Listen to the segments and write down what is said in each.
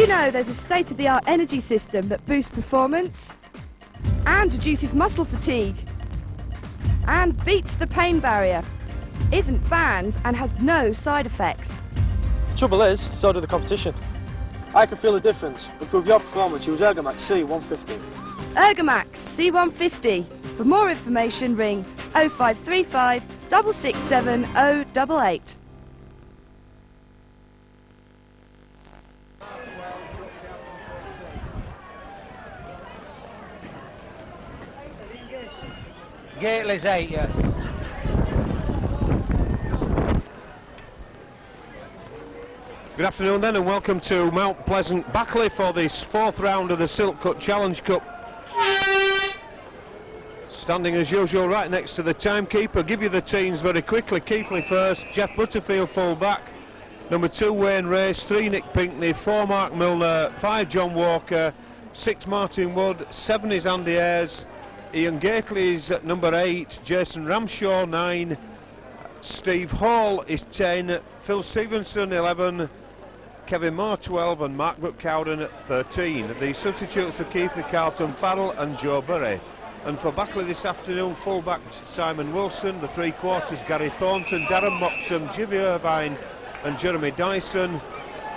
you know there's a state-of-the-art energy system that boosts performance and reduces muscle fatigue and beats the pain barrier, isn't banned and has no side effects? The trouble is, so did the competition. I can feel the difference. Improve your performance, use Ergomax C150. Ergomax C150. For more information ring 0535 667 088. Keighley's 8, yeah. Good afternoon then, and welcome to Mount Pleasant Batley for this fourth round of the Silk Cut Challenge Cup. Standing as usual right next to the timekeeper. Give you the teams very quickly. Keighley first, Jeff Butterfield full back, number 2 Wayne Race, 3 Nick Pinkney, 4 Mark Milner, 5 John Walker, 6 Martin Wood, 7 is Andy Ayres, Ian Gately is at number 8, Jason Ramshaw 9, Steve Hall is 10, Phil Stevenson 11, Kevin Moore 12 and Mark Buckhowden at 13. The substitutes for Keighley, Carlton Farrell and Joe Burry. And for Batley this afternoon, full-back Simon Wilson, the 3/4 Gary Thornton, Darren Moxham, Jivy Irvine and Jeremy Dyson,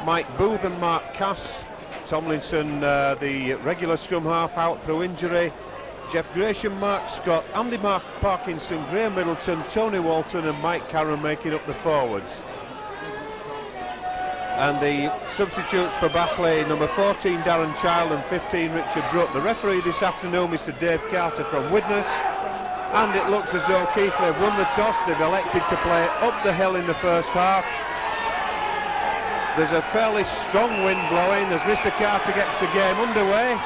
Mike Booth and Mark Cass, Tomlinson, the regular scrum half, out through injury, Jeff Gresham, Mark Scott, Andy Mark Parkinson, Graham Middleton, Tony Walton and Mike Carron making up the forwards. And the substitutes for Batley, number 14 Darren Child and 15 Richard Brook. The referee this afternoon, Mr Dave Carter from Widnes, and it looks as though Keighley have won the toss. They've elected to play up the hill in the first half. There's a fairly strong wind blowing as Mr Carter gets the game underway.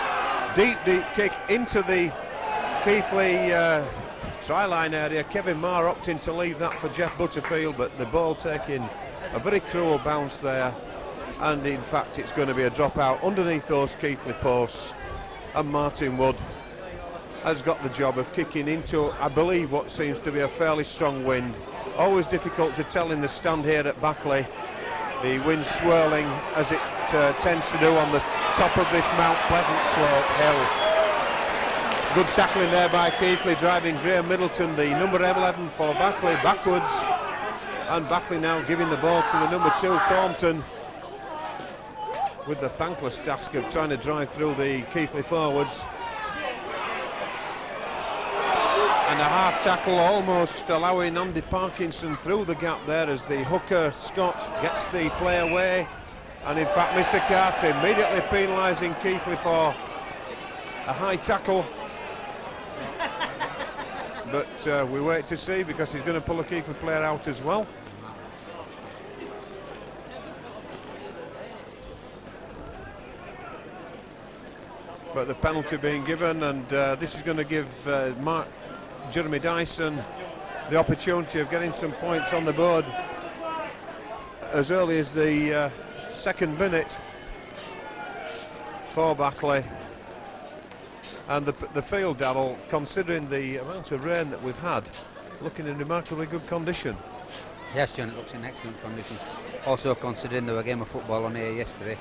Deep kick into the Keighley try-line area. Kevin Marr opting to leave that for Jeff Butterfield, but the ball taking a very cruel bounce there, and in fact it's going to be a drop out underneath those Keighley posts, and Martin Wood has got the job of kicking into, I believe, what seems to be a fairly strong wind. Always difficult to tell in the stand here at Batley. The wind swirling as it tends to do on the top of this Mount Pleasant slope hill. Good tackling there by Keighley, driving Graham Middleton, the number 11 for Batley, backwards. And Batley now giving the ball to the number 2 Thornton, with the thankless task of trying to drive through the Keighley forwards. And a half tackle almost allowing Andy Parkinson through the gap there as the hooker Scott gets the play away. And in fact Mr Carter immediately penalising Keighley for a high tackle. But we wait to see, because he's going to pull a Keighley player out as well. But the penalty being given, and this is going to give Jeremy Dyson the opportunity of getting some points on the board as early as the second minute for Batley. And the field, Darryl, considering the amount of rain that we've had, looking in remarkably good condition. Yes, John, it looks in excellent condition. Also considering there was a game of football on here yesterday.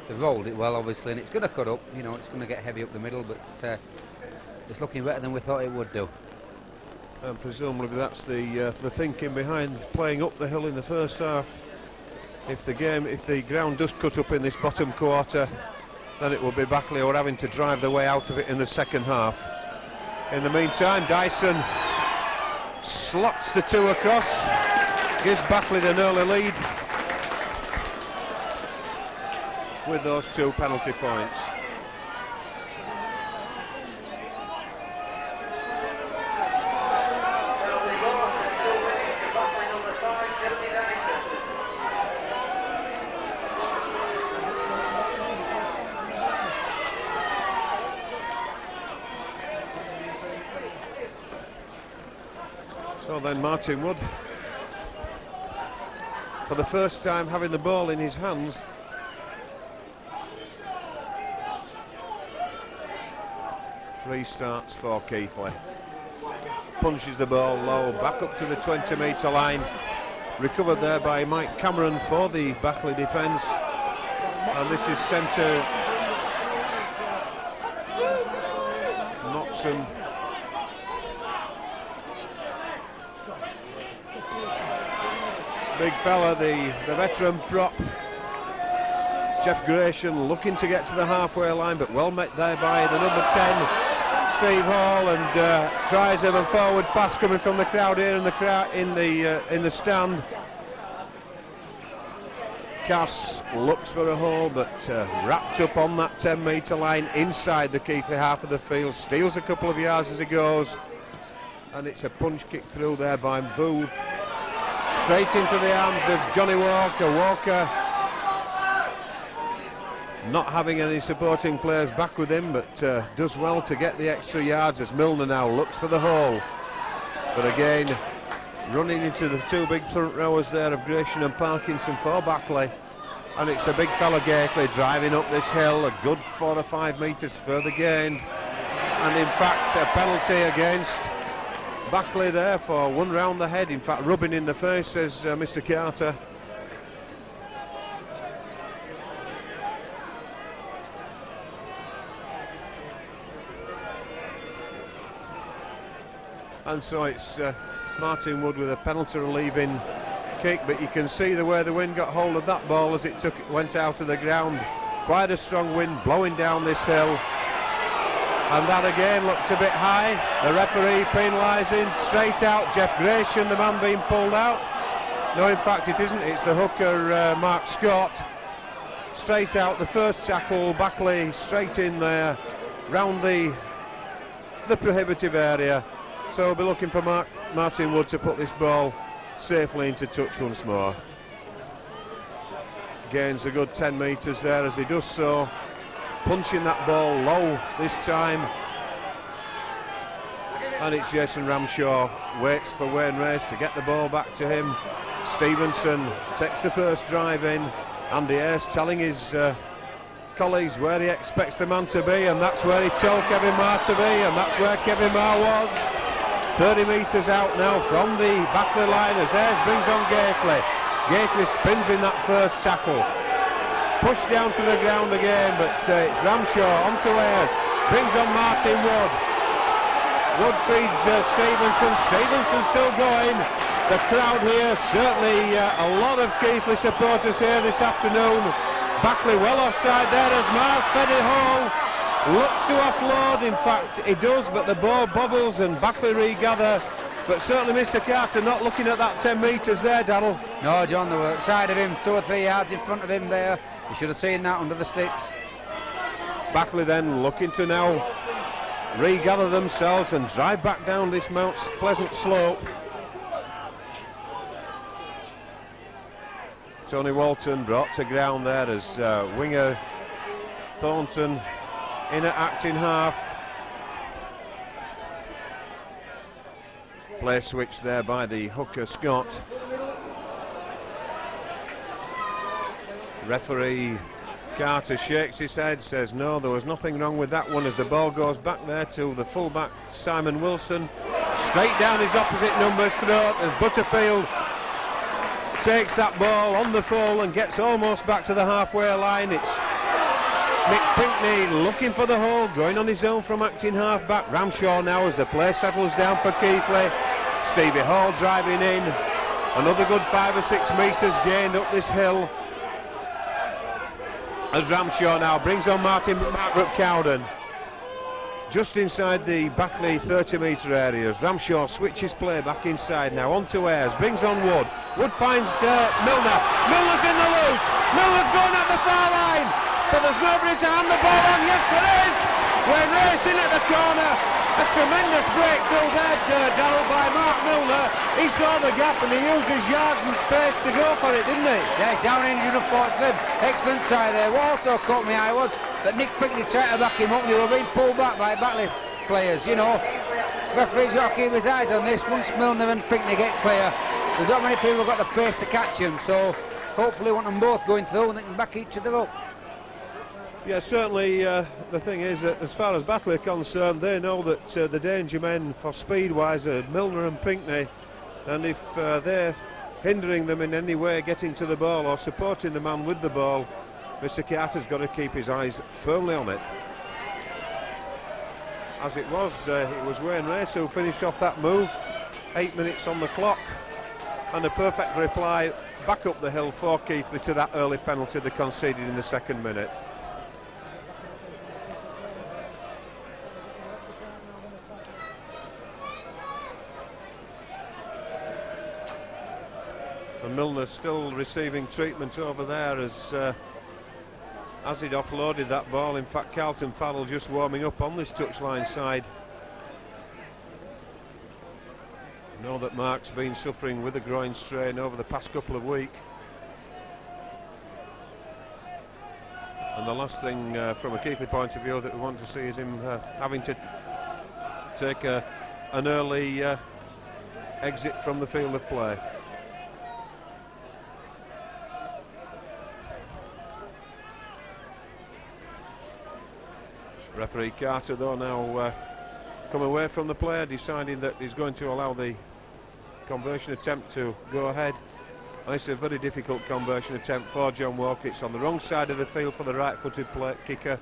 They've rolled it well, obviously, and it's going to cut up, you know, it's going to get heavy up the middle, but it's looking better than we thought it would do. And presumably that's the thinking behind playing up the hill in the first half. If the ground does cut up in this bottom quarter, then it will be Batley who are having to drive their way out of it in the second half. In the meantime, Dyson slots the 2 across, gives Batley the early lead with those 2 penalty points. So then Martin Wood, for the first time having the ball in his hands. Restarts for Keighley. Punches the ball low, back up to the 20-metre line. Recovered there by Mike Cameron for the Batley defence. And this is centre Moxon. Big fella, the veteran prop, Jeff Gratian, looking to get to the halfway line, but well met there by the number 10, Steve Hall, and cries of a forward pass coming from the crowd here in the stand. Cass looks for a hole, but wrapped up on that 10-metre line inside the Keighley half of the field, steals a couple of yards as he goes, and it's a punch kick through there by Booth. Straight into the arms of Johnny Walker. Walker not having any supporting players back with him, but does well to get the extra yards as Milner now looks for the hole. But again, running into the two big front rowers there of Gratian and Parkinson for Batley. And it's a big fella Keighley driving up this hill, a good 4 or 5 metres further gained. And in fact, a penalty against Batley there for one round the head, in fact rubbing in the face, says Mr. Carter. And so it's Martin Wood with a penalty relieving kick, but you can see the way the wind got hold of that ball as it went out of the ground. Quite a strong wind blowing down this hill. And that again looked a bit high. The referee penalising straight out. Jeff Gratian, the man being pulled out. No, in fact it isn't. It's the hooker, Mark Scott. Straight out the first tackle. Batley straight in there, round the prohibitive area. So we'll be looking for Martin Wood to put this ball safely into touch once more. Gains a good 10 metres there as he does so. Punching that ball low this time, and it's Jason Ramshaw, waits for Wayne Race to get the ball back to him. Stevenson takes the first drive in. Andy Ayres telling his colleagues where he expects the man to be, and that's where he told Kevin Marr to be, and that's where Kevin Marr was. 30 metres out now from the Batley line as Ayres brings on Keighley. Keighley spins in that first tackle. Pushed down to the ground again, but it's Ramshaw onto Ayres, brings on Martin Wood. Wood feeds Stevenson. Stevenson still going. The crowd here, certainly a lot of Keighley supporters here this afternoon. Batley well offside there as Mars fed it home. Looks to offload, in fact he does, but the ball bobbles and Batley regather. But certainly Mr. Carter not looking at that 10 metres there, Daryl. No, John, they were outside of him, 2 or 3 yards in front of him there. You should have seen that under the sticks. Batley then looking to now regather themselves and drive back down this Mount Pleasant slope. Tony Walton brought to ground there as winger Thornton in at acting half. Play switch there by the hooker Scott. Referee Carter shakes his head, says no, there was nothing wrong with that one, as the ball goes back there to the fullback Simon Wilson. Straight down his opposite number's throat as Butterfield takes that ball on the full and gets almost back to the halfway line. It's Mick Pinkney looking for the hole, going on his own from acting half back. Ramshaw now as the play settles down for Keighley. Stevie Hall driving in. Another good 5 or 6 metres gained up this hill. As Ramshaw now brings on Mark Cowden. Just inside the Batley 30-metre area as Ramshaw switches play back inside now onto Ayres, brings on Wood. Wood finds Milner. Milner's in the loose. Milner's going at the far line, but there's nobody to hand the ball on. Yes, there is. We're racing at the corner. A tremendous breakthrough there, Darrell, by Mark Milner. He saw the gap and he used his yards and space to go for it, didn't he? Yeah, he's down injured unfortunately. Excellent try there. What also caught my eye was that Nick Pinkney tried to back him up and they were being pulled back by Batley players, you know. Referee's got to keep his eyes on this. Once Milner and Pinkney get clear, there's not many people who've got the pace to catch him, so hopefully want them both going through and they can back each other up. Yeah, certainly the thing is that as far as Batley are concerned, they know that the danger men for speed-wise are Milner and Pinkney, and if they're hindering them in any way getting to the ball or supporting the man with the ball, Mr. Carter's got to keep his eyes firmly on it. As it was Wayne Race who finished off that move. 8 minutes on the clock, and a perfect reply back up the hill for Keighley to that early penalty they conceded in the second minute. And Milner's still receiving treatment over there as he'd offloaded that ball. In fact, Carlton Farrell just warming up on this touchline side. I know that Mark's been suffering with a groin strain over the past couple of weeks. And the last thing from a Keighley point of view that we want to see is him having to take an early exit from the field of play. Referee Carter though now come away from the player, deciding that he's going to allow the conversion attempt to go ahead. And it's a very difficult conversion attempt for John Walker. It's on the wrong side of the field for the right-footed kicker,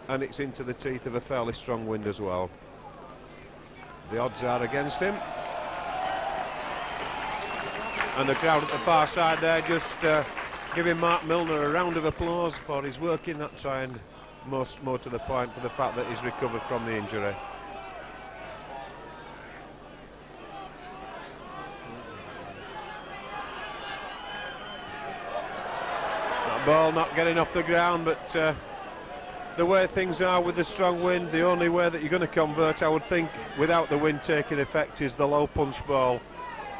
and it's into the teeth of a fairly strong wind as well. The odds are against him. And the crowd at the far side there just giving Mark Milner a round of applause for his work in that try, and more to the point for the fact that he's recovered from the injury. That ball not getting off the ground, but the way things are with the strong wind, the only way that you're going to convert, I would think, without the wind taking effect, is the low punch ball.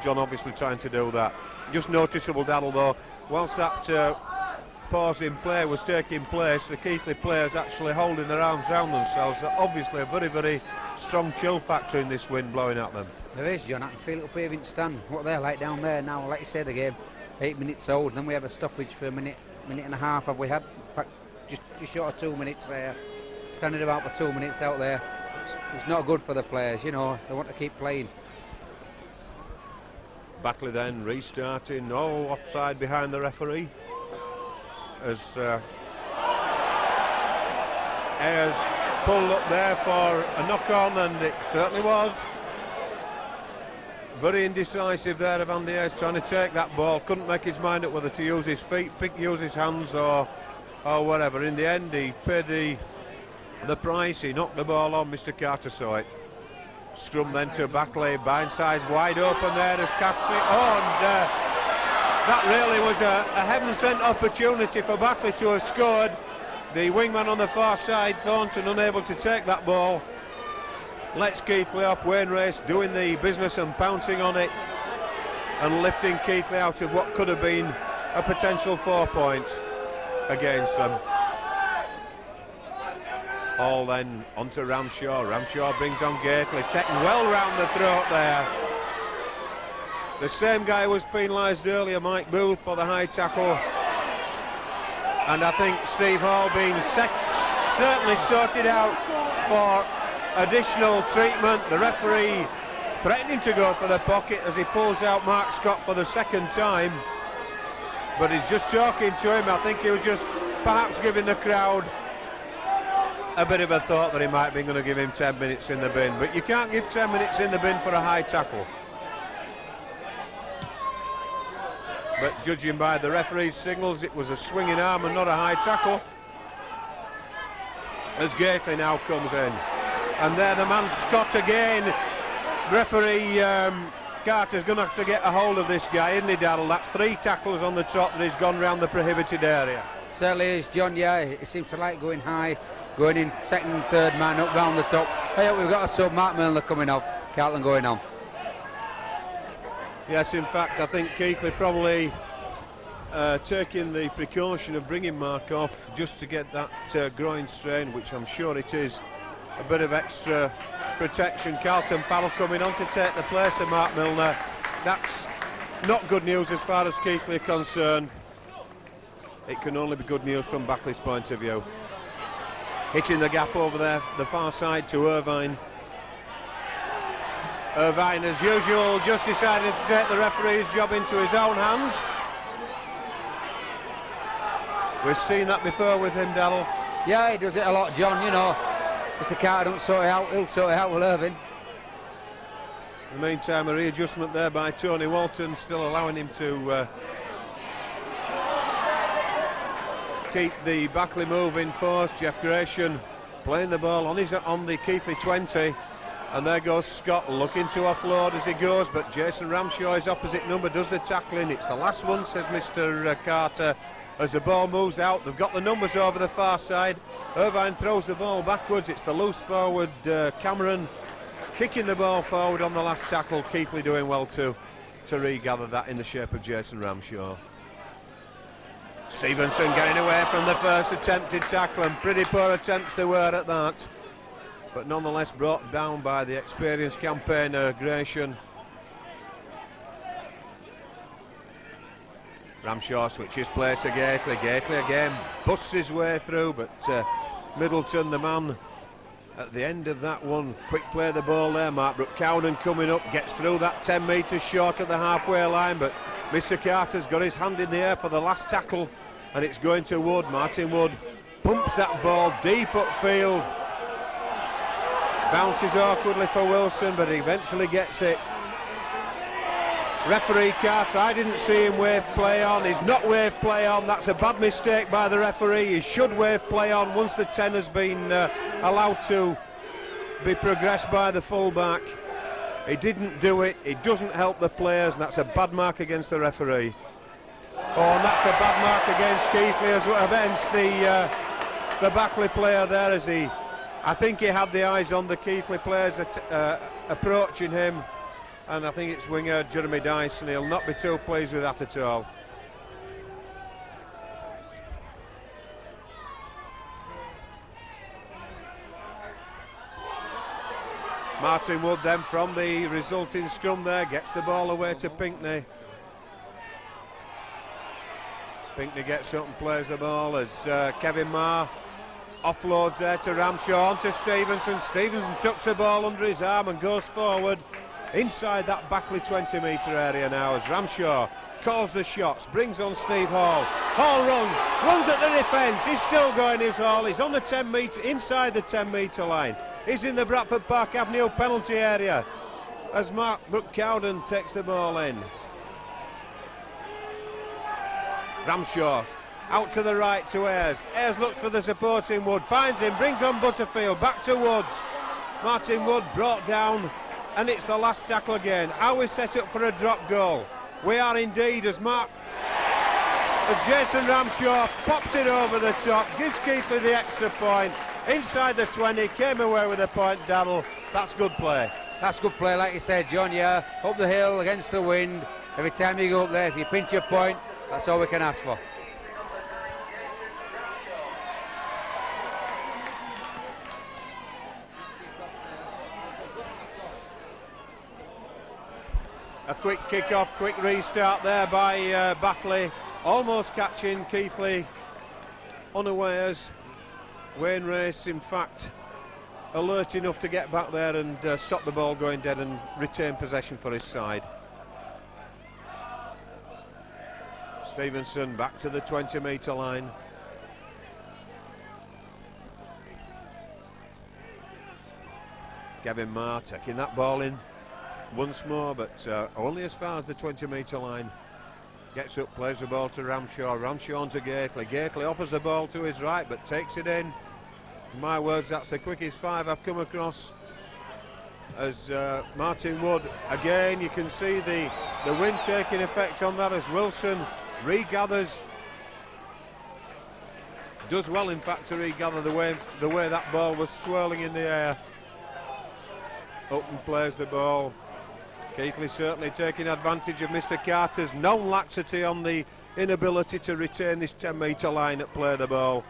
John obviously trying to do that. Just noticeable, Daddle, though, whilst that pause in play was taking place, the Keighley players actually holding their arms around themselves. Obviously a very, very strong chill factor in this wind blowing at them. There is, John. I can feel it up here in stand. What they're like down there now, like you say, the game 8 minutes old, then we have a stoppage for a minute and a half. Have we had? In fact, just short of 2 minutes there. Standing about for 2 minutes out there. It's not good for the players, you know. They want to keep playing. Batley then restarting. No offside behind the referee. As Ayers pulled up there for a knock-on, and it certainly was. Very indecisive there of Andy Ayers, trying to take that ball. Couldn't make his mind up whether to use his feet, use his hands or whatever. In the end, he paid the price. He knocked the ball on. Mr. Carter saw it. Scrum then to Batley. Bindside's wide open there as Castley. That really was a heaven-sent opportunity for Batley to have scored. The wingman on the far side, Thornton, unable to take that ball. Lets Keighley off. Wayne Race doing the business and pouncing on it and lifting Keighley out of what could have been a potential 4 points against them. All then onto Ramshaw. Ramshaw brings on Keighley, taken well round the throat there. The same guy was penalised earlier, Mike Booth, for the high tackle. And I think Steve Hall being certainly sorted out for additional treatment. The referee threatening to go for the pocket as he pulls out Mark Scott for the second time. But he's just talking to him. I think he was just perhaps giving the crowd a bit of a thought that he might be going to give him 10 minutes in the bin. But you can't give 10 minutes in the bin for a high tackle. But judging by the referee's signals, it was a swinging arm and not a high tackle. As Keighley now comes in. And there the man Scott again. Referee Carter's going to have to get a hold of this guy, isn't he, Darrell? That's 3 tackles on the trot that he's gone round the prohibited area. Certainly is, John, yeah. He seems to like going high, going in second, third man up round the top. Hey, we've got a sub, Mark Milner coming off, Carlton going on. Yes, in fact, I think Keighley probably taking the precaution of bringing Mark off just to get that groin strain, which I'm sure it is, a bit of extra protection. Carlton Farrell coming on to take the place of Mark Milner. That's not good news as far as Keighley are concerned. It can only be good news from Batley's point of view. Hitting the gap over there, the far side to Irvine. Irvine, as usual, just decided to take the referee's job into his own hands. We've seen that before with him, Darrell. Yeah, he does it a lot, John, you know. Mr. Carter don't sort it out, he'll sort it out with Irving. In the meantime, a readjustment there by Tony Walton, still allowing him to keep the Batley move in force. Jeff Gratian playing the ball on the Keighley 20, and there goes Scott looking to offload as he goes, but Jason Ramshaw, his opposite number, does the tackling. It's the last one, says Mr. Carter, as the ball moves out. They've got the numbers over the far side. Irvine throws the ball backwards. It's the loose forward Cameron kicking the ball forward on the last tackle. Keighley doing well to regather that in the shape of Jason Ramshaw. Stevenson getting away from the first attempted tackle, and pretty poor attempts they were at that, but nonetheless brought down by the experienced campaigner Gratian. Ramshaw switches play to Gately. Gately again busts his way through, but Middleton, the man at the end of that one, quick play the ball there. Mark Brook-Cowden coming up, gets through that 10 metres short of the halfway line, but Mr. Carter's got his hand in the air for the last tackle, and it's going to Wood. Martin Wood pumps that ball deep upfield, bounces awkwardly for Wilson, but he eventually gets it. Referee Carter, I didn't see him wave play on. He's not wave play on. That's a bad mistake by the referee. He should wave play on once the 10 has been allowed to be progressed by the fullback. He didn't do it. It doesn't help the players, and that's a bad mark against the referee. Oh, and that's a bad mark against Keighley, against the Batley player there, as I think he had the eyes on the Keighley players approaching him. And I think it's winger Jeremy Dyson. He'll not be too pleased with that at all. Martin Wood then, from the resulting scrum there, gets the ball away to Pinkney. Pinkney gets up and plays the ball as Kevin Marr offloads there to Ramshaw, on to Stevenson. Stevenson tucks the ball under his arm and goes forward inside that Batley 20-metre area now, as Ramshaw calls the shots, brings on Steve Hall. Hall runs at the defence. He's still going, his Hall. He's on the 10-metre, inside the 10-metre line. He's in the Bradford Park Avenue penalty area as Mark Brook-Cowden takes the ball in. Ramshaw out to the right to Ayres. Ayres looks for the supporting Wood, finds him, brings on Butterfield, back to Woods. Martin Wood brought down, and it's the last tackle again. Are we set up for a drop goal? We are indeed, as Jason Ramshaw pops it over the top, gives Keighley the extra point. Inside the 20, came away with a point, Darrell. That's good play. That's good play, like you said, John, yeah. Up the hill, against the wind. Every time you go up there, if you pinch your point, that's all we can ask for. A quick kick-off, quick restart there by Batley, almost catching Keighley unawares. Wayne Race, in fact, alert enough to get back there and stop the ball going dead and retain possession for his side. Stevenson back to the 20-metre line. Kevin Marr taking that ball in once more, but only as far as the 20-metre line. Gets up, plays the ball to Ramshaw. Ramshaw on to Gately. Gately offers the ball to his right, but takes it in. In my words, that's the quickest five I've come across. As Martin Wood, again, you can see the wind taking effect on that as Wilson regathers. Does well, in fact, to regather the way that ball was swirling in the air. Up and plays the ball. Keighley certainly taking advantage of Mr. Carter's known laxity on the inability to retain this 10-metre line at play the ball.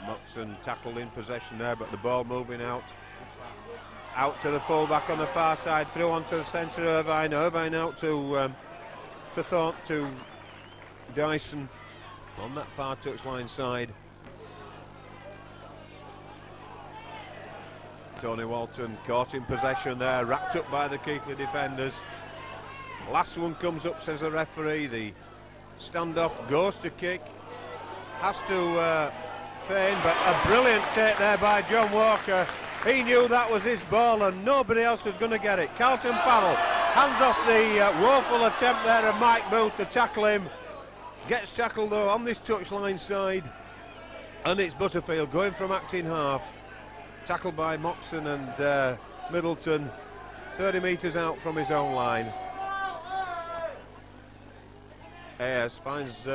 Moxon tackled in possession there, but the ball moving out to the full-back on the far side, through onto the centre. Irvine out to Thornton, to Dyson on that far touchline side. Tony Walton caught in possession there, wrapped up by the Keighley defenders. Last one comes up, says the referee. The standoff goes to kick. Has to feign, but a brilliant take there by John Walker. He knew that was his ball and nobody else was going to get it. Carlton Powell hands off the woeful attempt there of Mike Booth to tackle him. Gets tackled though on this touchline side, and it's Butterfield going from acting half. Tackled by Moxon and Middleton, 30 metres out from his own line. Ayres finds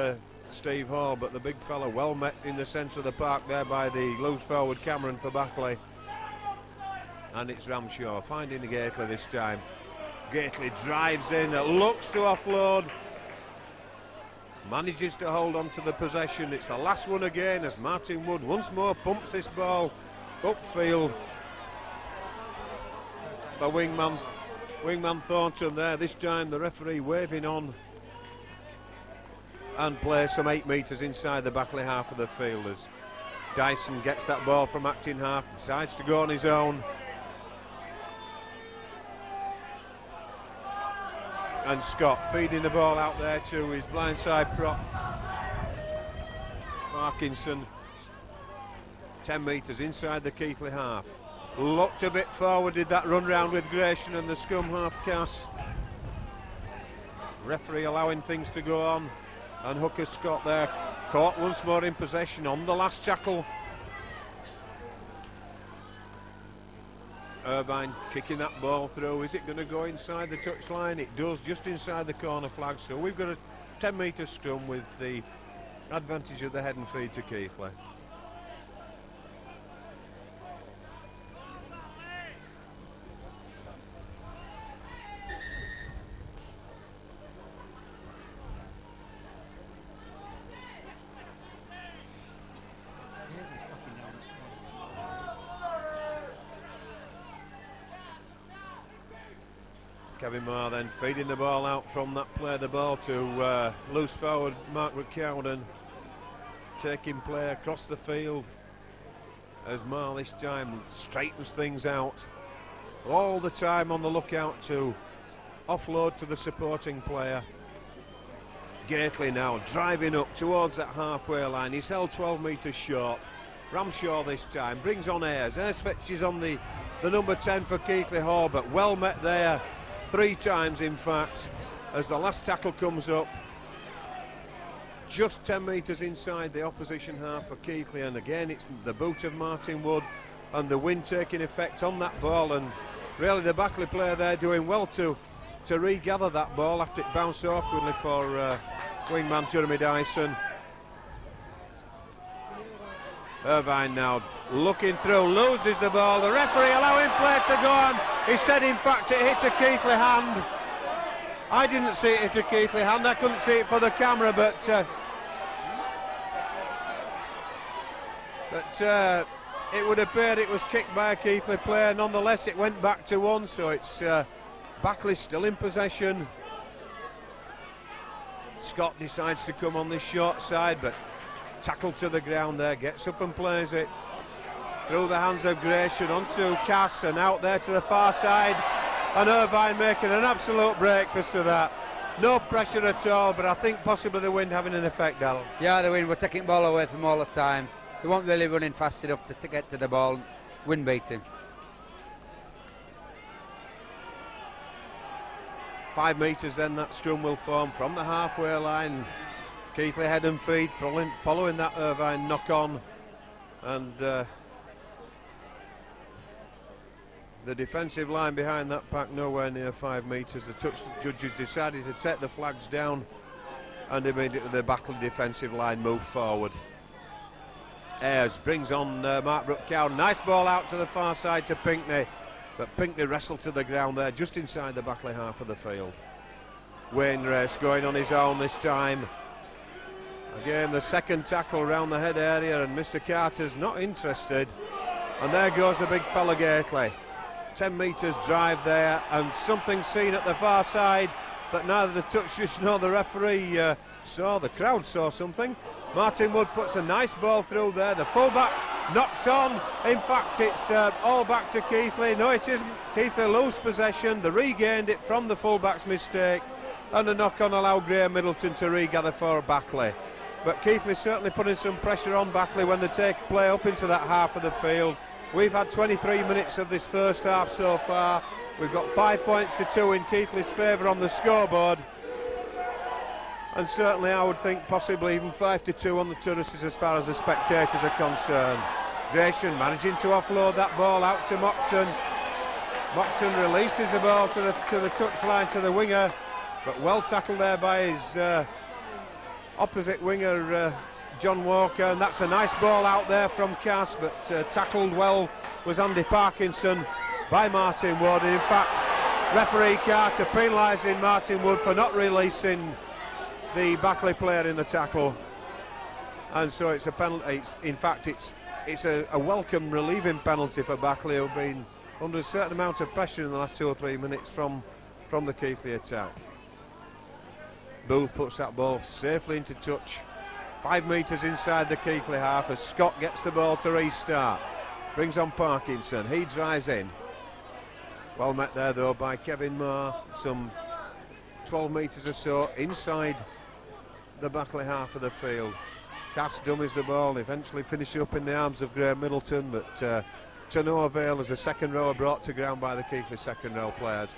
Steve Hall, but the big fella well met in the centre of the park there by the loose forward Cameron for Batley. And it's Ramshaw finding Keighley this time. Keighley drives in, looks to offload, manages to hold on to the possession. It's the last one again as Martin Wood once more pumps this ball upfield for wingman Thornton there. This time the referee waving on and plays some 8 metres inside the Batley half of the field as Dyson gets that ball from acting half, decides to go on his own. And Scott feeding the ball out there to his blindside prop, Parkinson. 10 metres inside the Keighley half. Looked a bit forward, did that run round with Gratian and the scrum half Cass. Referee allowing things to go on, and Hooker Scott there caught once more in possession on the last tackle. Irvine kicking that ball through. Is it going to go inside the touchline? It does, just inside the corner flag. So we've got a 10 metre scrum with the advantage of the head and feed to Keighley. Kevin Moore then feeding the ball out from that play, the ball to loose forward Mark McCowden, taking play across the field as Moore this time straightens things out, all the time on the lookout to offload to the supporting player. Keighley now driving up towards that halfway line. He's held 12 metres short. Ramshaw this time brings on Ayres. Ayres fetches on the number 10 for Keighley Hall, but well met there 3 times in fact as the last tackle comes up just 10 metres inside the opposition half for Keighley, and again it's the boot of Martin Wood and the wind taking effect on that ball, and really the Batley player there doing well to regather that ball after it bounced awkwardly for wingman Jeremy Dyson. Irvine now looking through, loses the ball, the referee allowing play to go on. He said in fact it hit a Keighley hand. I didn't see it hit a Keighley hand, I couldn't see it for the camera, but it would appear it was kicked by a Keighley player. Nonetheless it went back to 1, so it's Batley still in possession. Scott decides to come on this short side, but tackled to the ground there, gets up and plays it through the hands of Gratian onto Cass and out there to the far side, and Irvine making an absolute breakfast of that. No pressure at all, but I think possibly the wind having an effect, Darryl. Yeah, the wind, we're taking the ball away from all the time. They weren't really running fast enough to get to the ball. Wind beating. 5 metres then that scrum will form from the halfway line. Keighley head and feet following that Irvine knock on, and the defensive line behind that pack nowhere near 5 metres. The touch judges decided to take the flags down, and immediately the Batley defensive line moved forward. Ayres brings on Mark Brook-Cowden. Nice ball out to the far side to Pinkney, but Pinkney wrestled to the ground there just inside the Batley half of the field. Wainwright going on his own this time. Again the second tackle around the head area, and Mr Carter's not interested, and there goes the big fella Keighley. 10 metres drive there, and something seen at the far side, but neither the touch judge nor the referee saw. The crowd saw something. Martin Wood puts a nice ball through there. The fullback knocks on. In fact, it's all back to Keighley. No, it isn't. Keighley lose possession. They regained it from the fullback's mistake, and a knock on allowed Graham Middleton to regather for Batley. But Keighley certainly putting some pressure on Batley when they take play up into that half of the field. We've had 23 minutes of this first half so far. We've got 5 points to 2 in Keighley's favour on the scoreboard. And certainly I would think possibly even 5-2 on the tourists as far as the spectators are concerned. Gratian managing to offload that ball out to Moxon. Moxon releases the ball to the touchline to the winger, but well tackled there by his opposite winger John Walker, and that's a nice ball out there from Cass, but tackled well was Andy Parkinson by Martin Wood. And in fact, referee Carter penalising Martin Wood for not releasing the Batley player in the tackle, and so it's a penalty. It's a welcome relieving penalty for Batley, who've been under a certain amount of pressure in the last 2 or 3 minutes from the Keighley attack. Booth puts that ball safely into touch, 5 metres inside the Keighley half, as Scott gets the ball to restart. Brings on Parkinson, he drives in. Well met there though by Kevin Moore, some 12 metres or so inside the Batley half of the field. Cass dummies the ball, eventually finishing up in the arms of Graham Middleton, but to no avail as a second row brought to ground by the Keighley second row players.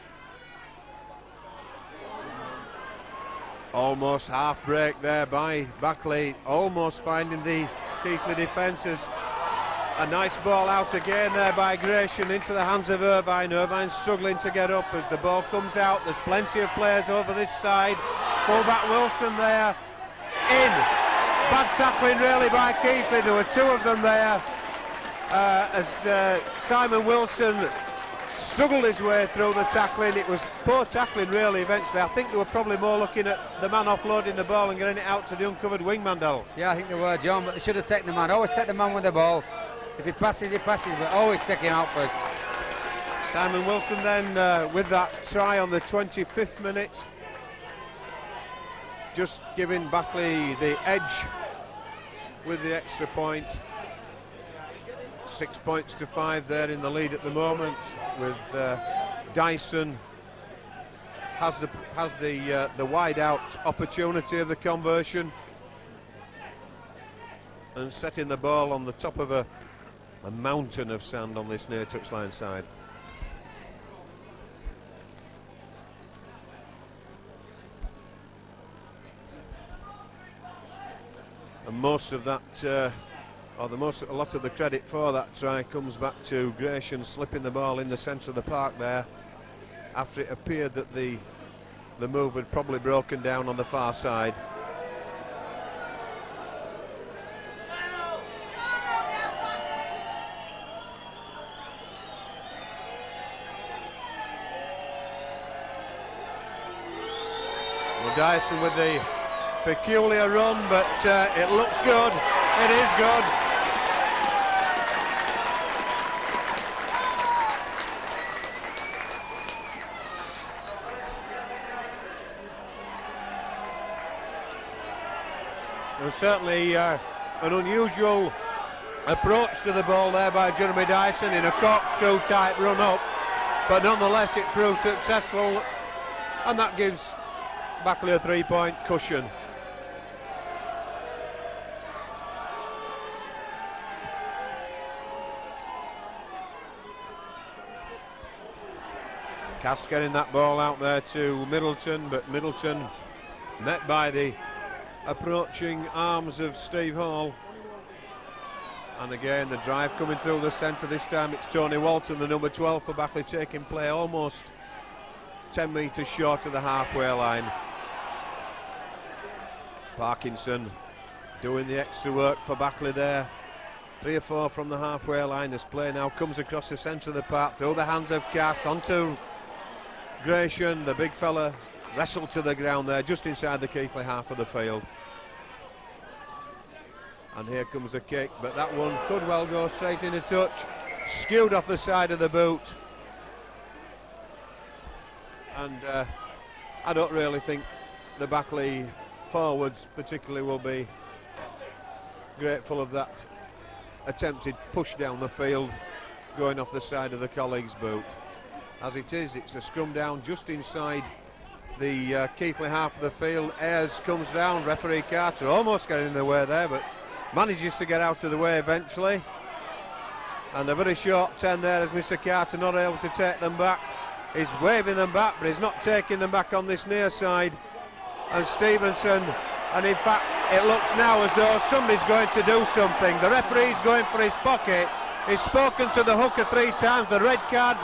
Almost half break there by Batley, almost finding the Keighley defences. A nice ball out again there by Gratian into the hands of Irvine. Irvine struggling to get up as the ball comes out. There's plenty of players over this side. Fullback Wilson there in. Bad tackling really by Keighley. There were 2 of them there as Simon Wilson struggled his way through the tackling. It was poor tackling really eventually. I think they were probably more looking at the man offloading the ball and getting it out to the uncovered wing, Mandel. Yeah, I think they were, John, but they should have taken the man. Always take the man with the ball. If he passes, but always take him out first. Simon Wilson then with that try on the 25th minute, just giving Batley the edge with the extra point. 6 points to 5 there in the lead at the moment, with Dyson has the wide out opportunity of the conversion and setting the ball on the top of a mountain of sand on this near touchline side. And most of that, a lot of the credit for that try comes back to Gratian slipping the ball in the centre of the park there, after it appeared that the move had probably broken down on the far side. Dyson with the peculiar run, but it looks good. It is good. There's certainly an unusual approach to the ball there by Jeremy Dyson in a corkscrew type run up, but nonetheless it proved successful, and that gives Batley a 3-point cushion. Cass getting that ball out there to Middleton, but Middleton met by the approaching arms of Steve Hall. And again the drive coming through the centre. This time it's Tony Walton, the number 12 for Batley, taking play almost 10 metres short of the halfway line. Parkinson doing the extra work for Batley there. 3 or 4 from the halfway line. This play now comes across the centre of the park through the hands of Cass onto Gratian, the big fella, wrestled to the ground there just inside the Keighley half of the field. And here comes a kick, but that one could well go straight into touch. Skewed off the side of the boot. And I don't really think the Batley forwards particularly will be grateful of that attempted push down the field, going off the side of the colleague's boot. As it is, it's a scrum down just inside the Keighley half of the field. Ayres comes down, referee Carter almost getting in the way there, but manages to get out of the way eventually. And a very short 10 there as Mr. Carter not able to take them back. He's waving them back, but he's not taking them back on this near side. And Stevenson, and in fact it looks now as though somebody's going to do something. The referee's going for his pocket. He's spoken to the hooker 3 times. The red card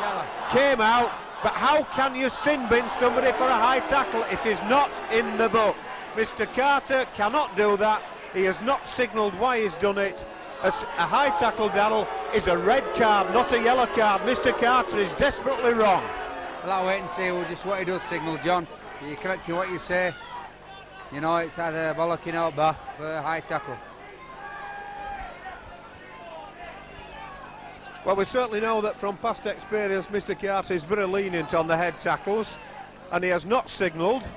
came out, but how can you sin bin somebody for a high tackle? It is not in the book. Mr. Carter cannot do that. He has not signalled why he's done it. A high tackle, Darrell, is a red card, not a yellow card. Mr. Carter is desperately wrong. Well, I'll wait and see just what he does signal, John. You're correct in what you say. You know, it's either bollocking or bath for a high tackle. Well, we certainly know that from past experience Mr. Carter is very lenient on the head tackles, and he has not signalled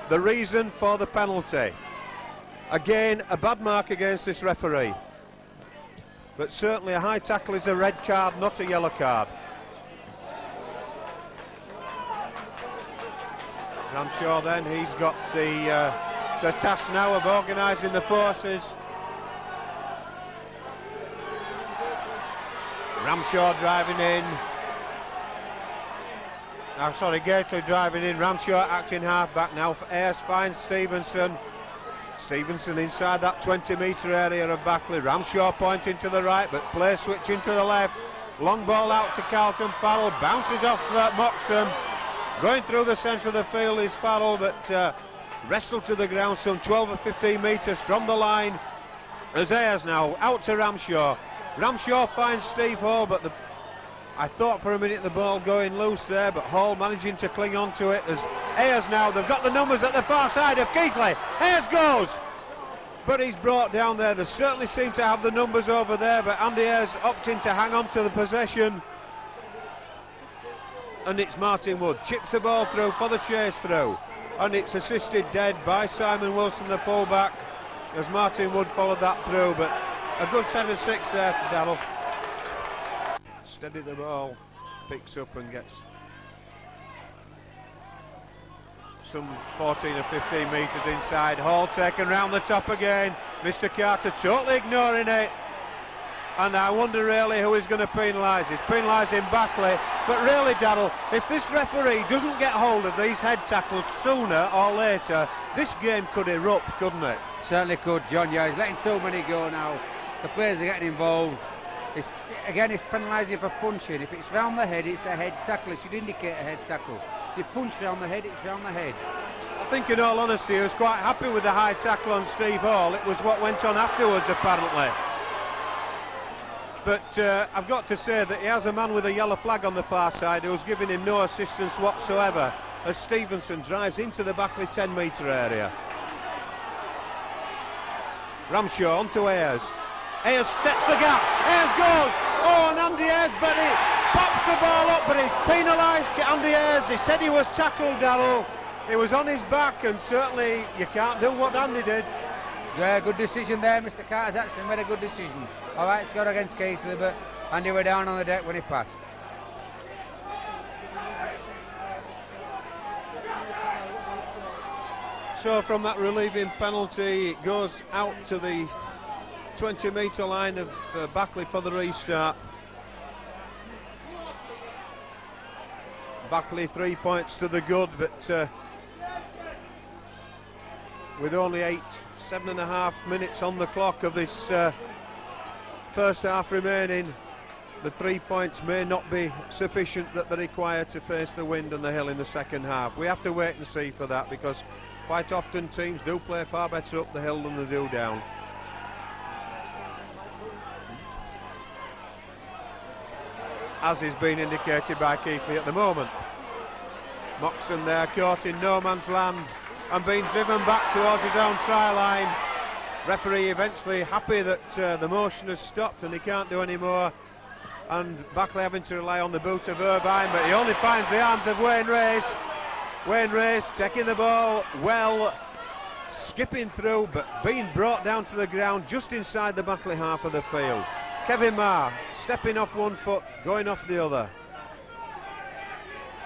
the reason for the penalty. Again, a bad mark against this referee, but certainly a high tackle is a red card, not a yellow card. And I'm sure then he's got the task now of organising the forces. Ramshaw driving in. Keighley driving in. Ramshaw acting half-back now for Ayres, finds Stevenson. Stevenson inside that 20-metre area of Batley. Ramshaw pointing to the right, but play switching to the left. Long ball out to Carlton. Farrell bounces off Moxham. Going through the centre of the field is Farrell, but wrestled to the ground some 12 or 15 metres from the line. As Ayres now out to Ramshaw. Ramshaw finds Steve Hall, but I thought for a minute the ball going loose there, but Hall managing to cling on to it as Ayres now, they've got the numbers at the far side of Keighley. Ayres goes, but he's brought down there. They certainly seem to have the numbers over there, but Andy Ayres opting to hang on to the possession. And it's Martin Wood, chips the ball through for the chase through, and it's assisted dead by Simon Wilson, the fullback, as Martin Wood followed that through, but a good set of 6 there for Darrell. Steady the ball, picks up and gets some 14 or 15 metres inside. Hall taken round the top again. Mr. Carter totally ignoring it. And I wonder really who he's going to penalise. He's penalising Batley. But really, Darrell, if this referee doesn't get hold of these head tackles sooner or later, this game could erupt, couldn't it? Certainly could, John. Yeah, he's letting too many go now. The players are getting involved. It's penalising for punching. If it's round the head, it's a head tackle. It should indicate a head tackle. If you punch round the head, it's round the head. I think in all honesty, he was quite happy with the high tackle on Steve Hall. It was what went on afterwards, apparently. But I've got to say that he has a man with a yellow flag on the far side who's giving him no assistance whatsoever as Stevenson drives into the Batley 10-metre area. Ramshaw onto Ayres. Ayres sets the gap. Ayres goes. Oh, and Andy Ayres, but he pops the ball up, but he's penalised Andy Ayres. He said he was tackled, Darrell. He was on his back, and certainly you can't do what Andy did. Yeah, good decision there. Mr. Carter's actually made a good decision. All right, scored against Keighley, but Andy were down on the deck when he passed. So from that relieving penalty, it goes out to the 20-metre line of Batley for the restart. Batley 3 points to the good, but with only 7.5 minutes on the clock of this first half remaining, the 3 points may not be sufficient that they require to face the wind and the hill in the second half. We have to wait and see for that, because quite often teams do play far better up the hill than they do down. As is being indicated by Keighley at the moment. Moxon there caught in no man's land and being driven back towards his own try line. Referee eventually happy that the motion has stopped and he can't do any more, and Batley having to rely on the boot of Irvine, but he only finds the arms of Wayne Race. Wayne Race taking the ball well, skipping through, but being brought down to the ground just inside the Batley half of the field. Kevin Marr stepping off one foot, going off the other.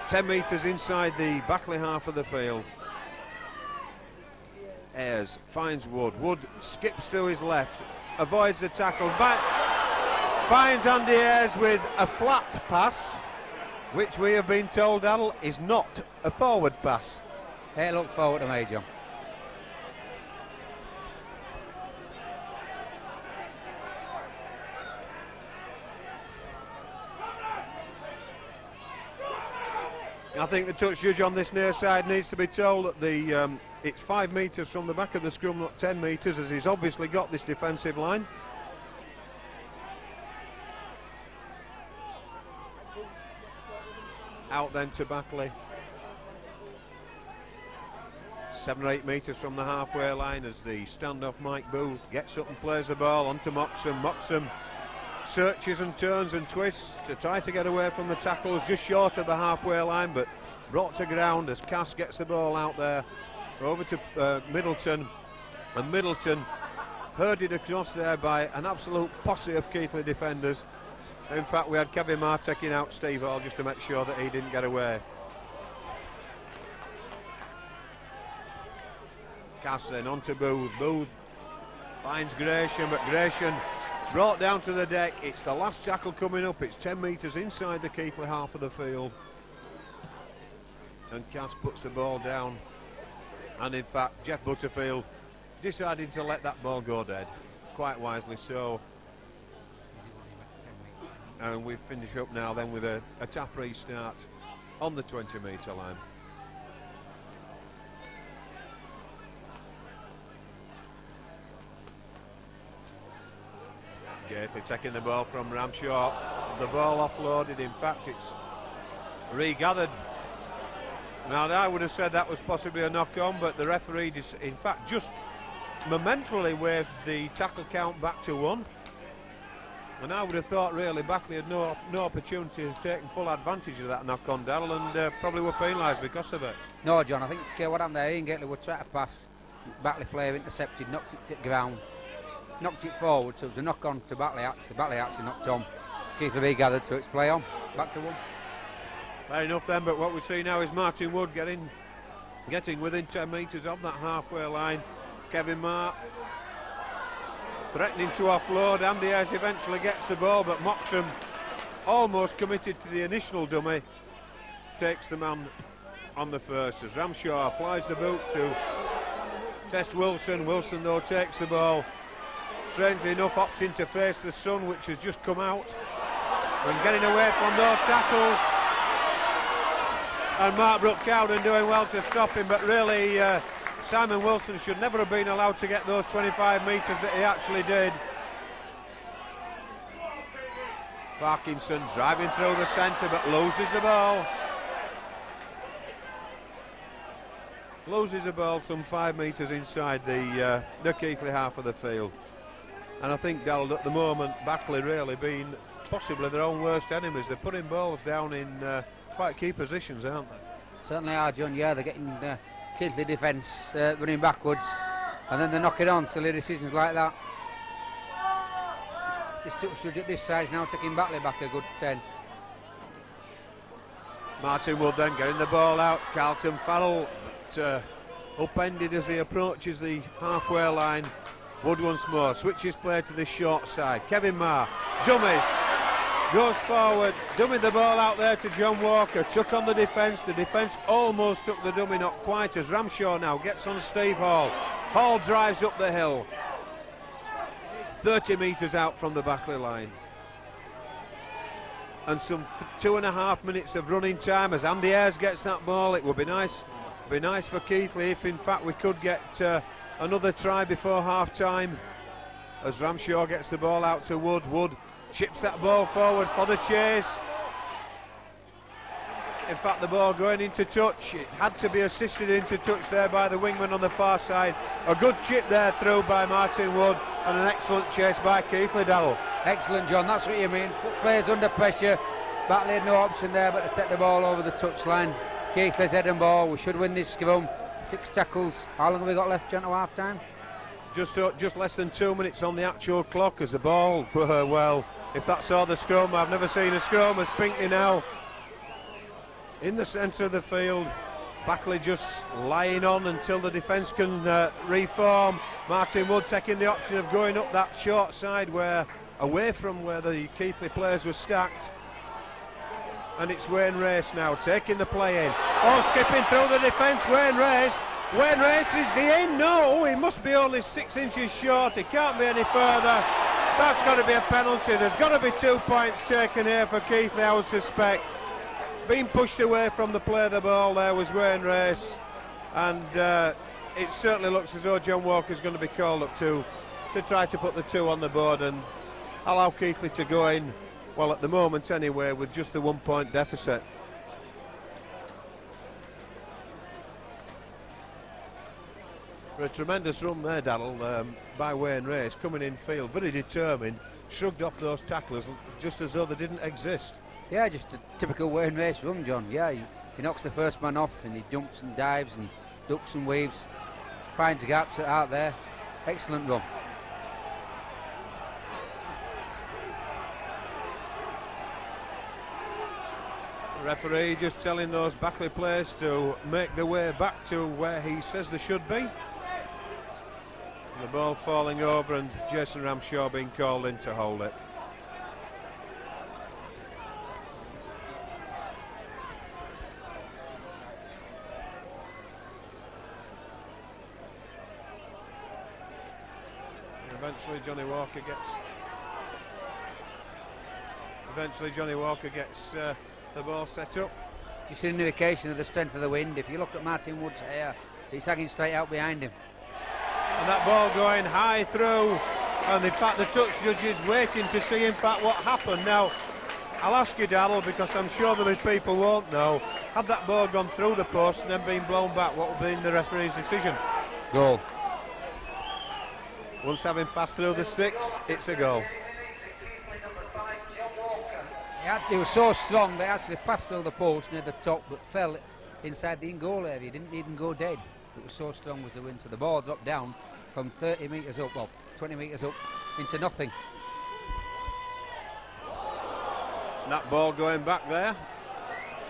10 metres inside the Batley half of the field. Ayres finds Wood. Wood skips to his left, avoids the tackle, back, finds Andy Ayres with a flat pass, which we have been told, Adel, is not a forward pass. It looked forward to me, John. I think the touch judge on this near side needs to be told that the it's 5 metres from the back of the scrum, not 10 metres, as he's obviously got this defensive line. Out then to Batley. 7 or 8 metres from the halfway line as the standoff Mike Booth gets up and plays the ball onto Moxham. Moxham searches and turns and twists to try to get away from the tackles just short of the halfway line, but brought to ground as Cass gets the ball out there over to Middleton, and Middleton herded across there by an absolute posse of Keighley defenders. In fact, we had Kevin Marr taking out Steve Hall just to make sure that he didn't get away. Cass then on to Booth. Booth finds Gratian, but Gratian brought down to the deck. It's the last tackle coming up. It's 10 metres inside the Keighley half of the field. And Cass puts the ball down. And in fact, Jeff Butterfield decided to let that ball go dead. Quite wisely so. And we finish up now then with a tap restart on the 20 metre line. Keighley taking the ball from Ramshaw. The ball offloaded. In fact, it's regathered. Now, I would have said that was possibly a knock-on, but the referee, in fact, just momentarily waved the tackle count back to 1. And I would have thought, really, Batley had no opportunity of taking full advantage of that knock-on, Darrell, and probably were penalised because of it. No, John, I think what happened there, Ian Keighley would try to pass. Batley player intercepted, knocked it to the ground, knocked it forward, so it was a knock-on to Batley. Batley actually knocked on. Keighley regathered, so it's play on. Back to 1. Fair enough then, but what we see now is Martin Wood getting within 10 metres of that halfway line. Kevin Marr threatening to offload. Andy Ayres eventually gets the ball, but Moxham, almost committed to the initial dummy, takes the man on the first as Ramshaw applies the boot to Tess Wilson. Wilson, though, takes the ball. Strangely enough, opting to face the sun, which has just come out, and getting away from those tackles. And Mark Brooke-Cowden doing well to stop him, but really Simon Wilson should never have been allowed to get those 25 metres that he actually did. Parkinson driving through the centre but loses the ball. Loses the ball some 5 metres inside the Keighley half of the field. And I think, Darrell, at the moment, Batley really being possibly their own worst enemies. They're putting balls down in quite key positions, aren't they? Certainly are, John. Yeah, they're getting Keighley defence running backwards, and then they knock it on. Silly decisions like that. This touch judge at this side is now taking Batley back a good 10. Martin Wood then getting the ball out. Carlton Farrell, but upended as he approaches the halfway line. Wood once more switches play to the short side. Kevin Marr dummies, goes forward, dummied the ball out there to John Walker, took on the defence. The defence almost took the dummy, not quite, as Ramshaw now gets on Steve Hall. Hall drives up the hill, 30 metres out from the Batley line. And some 2.5 minutes of running time as Andy Ayres gets that ball. It would be nice for Keighley if in fact we could get another try before half time, as Ramshaw gets the ball out to Wood. Wood chips that ball forward for the chase. In fact, the ball going into touch. It had to be assisted into touch there by the wingman on the far side. A good chip there through by Martin Wood, and an excellent chase by Keighley, Darrell. Excellent, John, that's what you mean. Put players under pressure. Batley had no option there but to take the ball over the touchline. Keighley's head and ball. We should win this scrum. 6 tackles. How long have we got left, John, to half time? Just less than 2 minutes on the actual clock as the ball, well, if that's all the scrum, I've never seen a scrum as Pinckney now in the centre of the field. Batley just lying on until the defence can reform. Martin Wood taking the option of going up that short side away from where the Keighley players were stacked. And it's Wayne Race now taking the play in. Oh, skipping through the defence, Wayne Race. Wayne Race, is he in? No, he must be only 6 inches short. He can't be any further. That's got to be a penalty. There's got to be 2 points taken here for Keighley, I would suspect. Being pushed away from the play of the ball there was Wayne Race, and it certainly looks as though John Walker's going to be called up to try to put the 2 on the board and allow Keighley to go in, well, at the moment anyway, with just the 1 point deficit. For a tremendous run there, Daryl, by Wayne Race, coming in field, very determined, shrugged off those tacklers just as though they didn't exist. Yeah, just a typical Wayne Race run, John. Yeah, he knocks the first man off and he dumps and dives and ducks and weaves, finds gaps out there. Excellent run. The referee just telling those Batley players to make their way back to where he says they should be. The ball falling over and Jason Ramshaw being called in to hold it. Eventually Johnny Walker gets the ball set up. Just an indication of the strength of the wind. If you look at Martin Wood's hair, it's hanging straight out behind him. And that ball going high through, and in fact the touch judge is waiting to see in fact what happened. Now I'll ask you, Darrell, because I'm sure that people won't know, had that ball gone through the post and then been blown back, what would have been the referee's decision? Goal. Once having passed through the sticks, it's a goal. He was so strong they actually passed through the post near the top but fell inside the in-goal area. He didn't even go dead. It was so strong was the wind, so the ball dropped down from 30 metres up, well, 20 metres up into nothing. That ball going back there.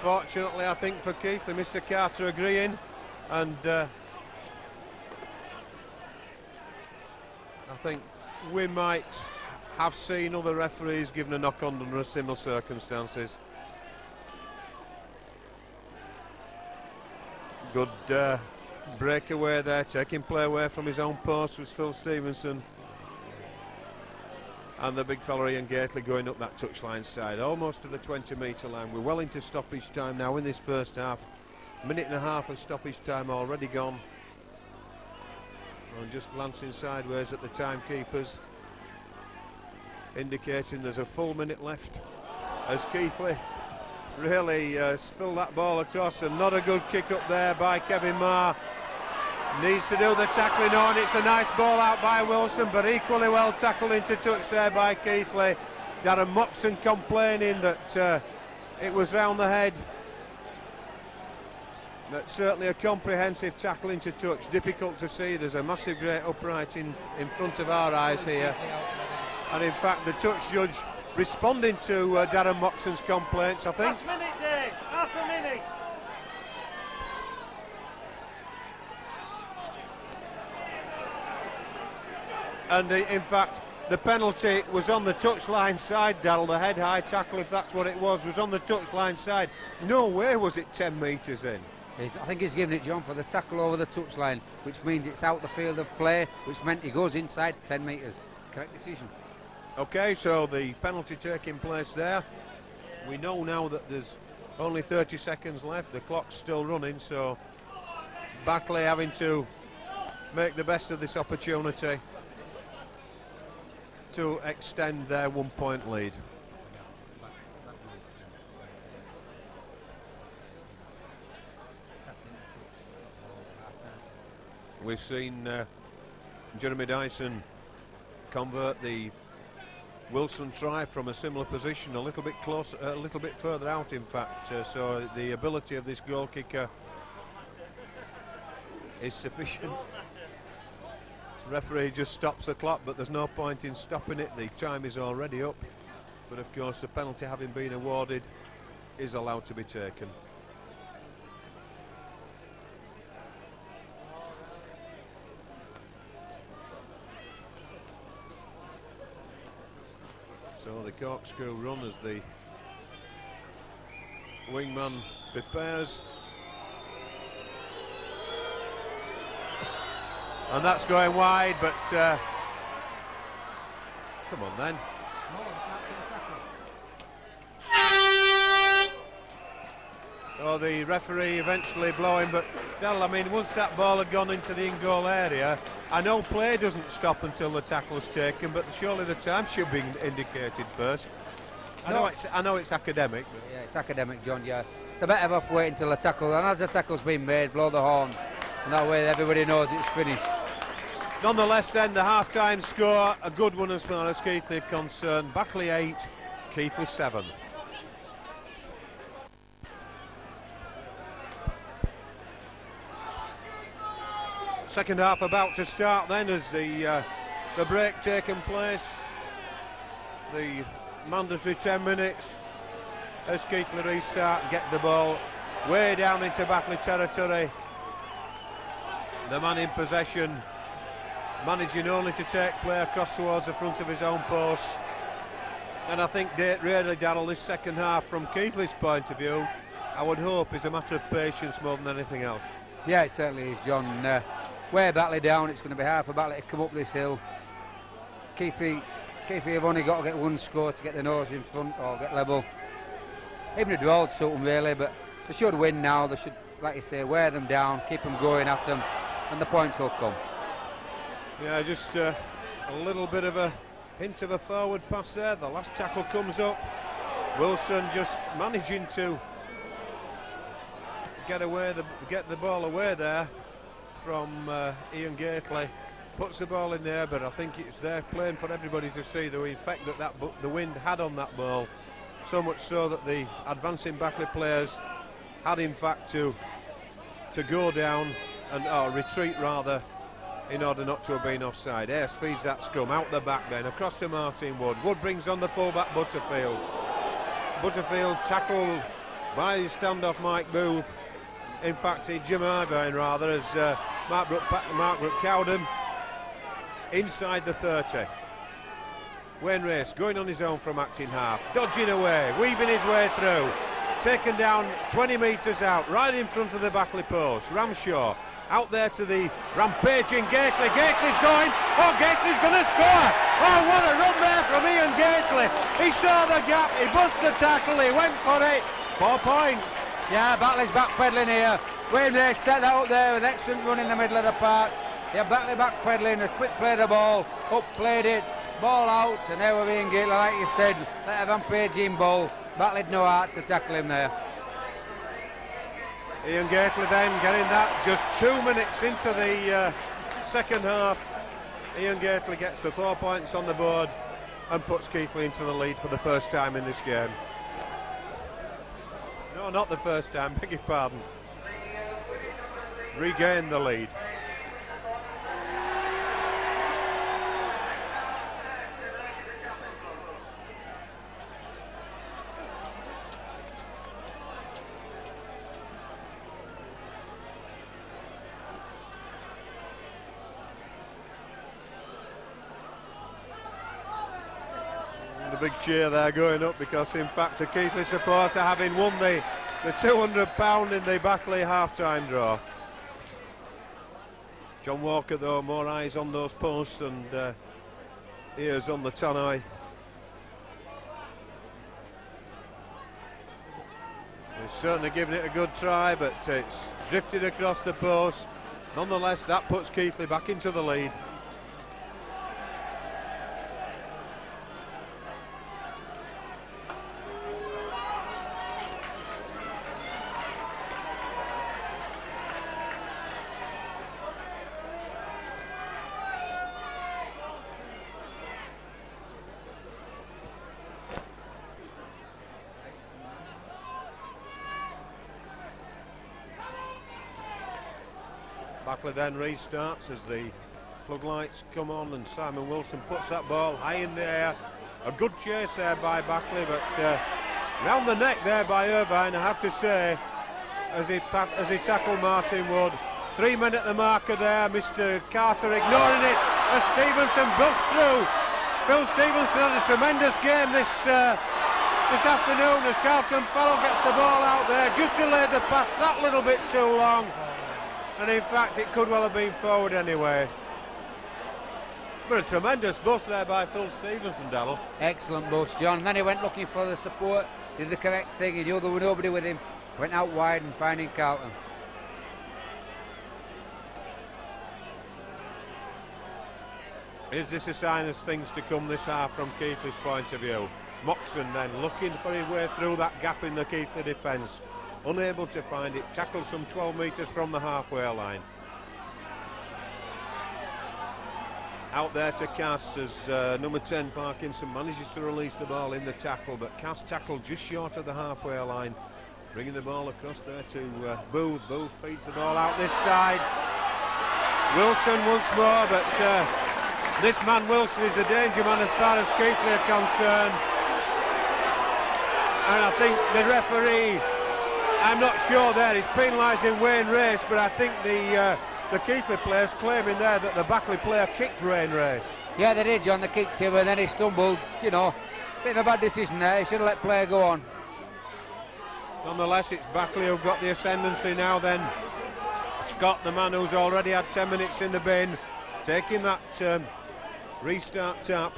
Fortunately, I think for Keighley, Mr. Carter agreeing, and I think we might have seen other referees given a knock on under similar circumstances. Good breakaway there, taking play away from his own post was Phil Stevenson. And the big fella Ian Gately going up that touchline side, almost to the 20-metre line. We're well into stoppage time now in this first half. Minute and a half of stoppage time already gone. And just glancing sideways at the timekeepers, indicating there's a full minute left as Keighley really spilled that ball across, and not a good kick up there by Kevin Marr. Needs to do the tackling on. It's a nice ball out by Wilson, but equally well tackled into touch there by Keighley. Darren Moxon complaining that it was round the head. But certainly a comprehensive tackle into touch. Difficult to see. There's a massive great upright in front of our eyes here. And in fact, the touch judge responding to Darren Moxon's complaints, I think. Half a minute, Dave. Half a minute. And in fact, the penalty was on the touchline side, Darrell. The head-high tackle, if that's what it was on the touchline side. No way was it 10 metres in. I think he's given it, John, for the tackle over the touchline, which means it's out the field of play, which meant he goes inside 10 metres. Correct decision. OK, so the penalty taking place there. We know now that there's only 30 seconds left. The clock's still running, so Batley having to make the best of this opportunity to extend their 1 point lead. We've seen Jeremy Dyson convert the Wilson try from a similar position, a little bit closer, a little bit further out in fact, so the ability of this goal kicker is sufficient to Referee just stops the clock, but there's no point in stopping it. The time is already up. But of course, the penalty having been awarded is allowed to be taken. So the corkscrew run as the wingman prepares. And that's going wide, but come on then. Oh, the referee eventually blowing, but Del, I mean, once that ball had gone into the in-goal area, I know play doesn't stop until the tackle's taken, but surely the time should be indicated first. I know it's academic. But Yeah, it's academic, John, yeah. They're better off waiting till the tackle, and as the tackle's been made, blow the horn. And that way everybody knows it's finished. nonetheless, then the half-time score, a good one as far as Keighley are concerned. Batley 8, Keighley 7. Second half about to start then as the break taking place. The mandatory 10 minutes as Keighley restart and get the ball way down into Batley territory. The man in possession managing only to take play across towards the front of his own post. And I think really, Darryl, this second half from Keighley's point of view, I would hope is a matter of patience more than anything else. Yeah, it certainly is, John. Way Batley down, it's going to be hard for Batley to come up this hill. Keighley have only got to get one score to get the nose in front or get level. Even a draw would suit them really, but they should win now. They should, like you say, wear them down, keep them going at them, and the points will come. Yeah, just a little bit of a hint of a forward pass there. The last tackle comes up. Wilson just managing to get the ball away there from Ian Keighley. Puts the ball in there, but I think it's there playing for everybody to see the effect that the wind had on that ball. So much so that the advancing Batley players had in fact to go down and retreat rather, in order not to have been offside. Ayres feeds that scrum out the back then across to Martin Wood. Wood brings on the fullback Butterfield. Butterfield tackled by the standoff Mike Booth. In fact, Jim Irvine rather, as Mark Brook Cowden inside the 30. Wayne Race going on his own from acting half, dodging away, weaving his way through, taken down 20 metres out, right in front of the Batley post. Ramshaw out there to the rampaging Keighley. Keighley's going. Oh, Keighley's going to score. Oh, what a run there from Ian Keighley. He saw the gap, he busts the tackle, he went for it. 4 points. Yeah, Batley's backpedaling here. Wayne Race set that up there with an excellent run in the middle of the park. Yeah, Batley backpedaling, a quick play the ball, up played it, ball out, and there with Ian Keighley, like you said, let a rampaging ball. Batley had no heart to tackle him there. Ian Keighley then getting that just 2 minutes into the second half. Ian Keighley gets the 4 points on the board and puts Keighley into the lead for the first time in this game. No, not the first time, beg your pardon. Regain the lead. Big cheer there going up because in fact a Keighley supporter having won the £200 in the Batley half-time draw. John Walker though, more eyes on those posts and ears on the tannoy. He's certainly given it a good try, but it's drifted across the post. Nonetheless, that puts Keighley back into the lead. Batley then restarts as the floodlights come on and Simon Wilson puts that ball high in the air. A good chase there by Batley, but round the neck there by Irvine, I have to say, as he tackled Martin Wood. 3 minute the marker there, Mr. Carter ignoring it as Stevenson busts through. Phil Stevenson had a tremendous game this afternoon as Carlton Farrell gets the ball out there, just delayed the pass that little bit too long, and in fact it could well have been forward anyway. But a tremendous bust there by Phil Stevenson, Darrell. Excellent bust, John. And then he went looking for the support, did the correct thing, he knew there was nobody with him, went out wide and finding Carlton. Is this a sign of things to come this half from Keighley's point of view? Moxon then looking for his way through that gap in the Keighley defence, unable to find it, tackled some 12 metres from the halfway line. Out there to Cass as number 10 Parkinson manages to release the ball in the tackle, but Cass tackled just short of the halfway line, bringing the ball across there to Booth. Booth feeds the ball out this side. Wilson once more, but this man Wilson is the danger man as far as Keighley are concerned. And I think the referee, I'm not sure there, he's penalising Wayne Race, but I think the Keighley players claiming there that the Batley player kicked Wayne Race. Yeah, they did, John. They kicked him and then he stumbled. You know, bit of a bad decision there. He should have let play go on. Nonetheless, it's Batley who've got the ascendancy now then. Scott, the man who's already had 10 minutes in the bin, taking that restart tap.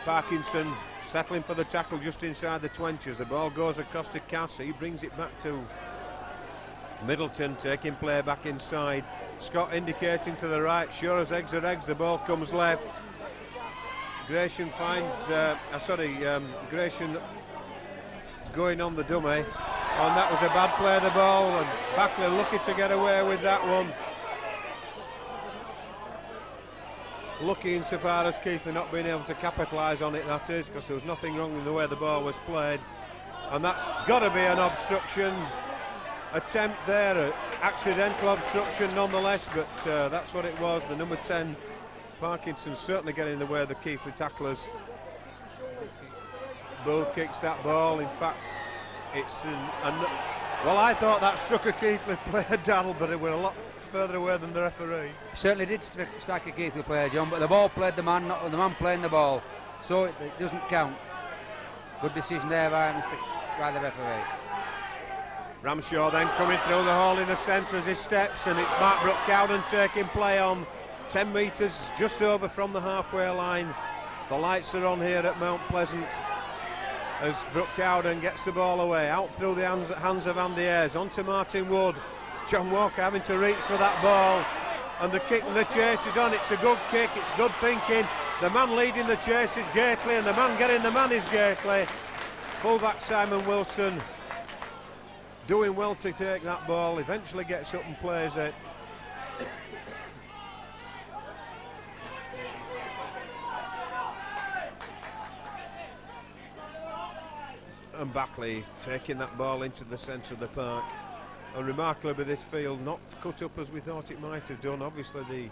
Parkinson settling for the tackle just inside the 20 as the ball goes across to Cass. He brings it back to Middleton, taking play back inside. Scott indicating to the right, sure as eggs are eggs, the ball comes left. Gratian finds, Gratian going on the dummy, and that was a bad play of the ball, and Batley lucky to get away with that one. Lucky insofar as Keighley not being able to capitalise on it, that is, because there was nothing wrong with the way the ball was played, and that's got to be an obstruction attempt there, an accidental obstruction nonetheless, but that's what it was. The number 10 Parkinson certainly getting in the way of the Keighley tacklers. Booth kicks that ball. In fact, it's well, I thought that struck a Keighley player, Darrell, but it was a lot further away than the referee. Certainly did strike a Keighley player, John, but the ball played the man, not the man playing the ball, so it doesn't count. Good decision there by the referee. Ramshaw then coming through the hole in the centre as he steps, and it's Mark Brooke-Cowden taking play on 10 metres just over from the halfway line. The lights are on here at Mount Pleasant as Brooke-Cowden gets the ball away, out through the hands of Andy Ayres, onto Martin Wood. John Walker having to reach for that ball, and the kick and the chase is on. It's a good kick, it's good thinking. The man leading the chase is Keighley, and the man getting the man is Keighley. Fullback Simon Wilson doing well to take that ball, eventually gets up and plays it. And Batley taking that ball into the centre of the park. And remarkably, this field not cut up as we thought it might have done. Obviously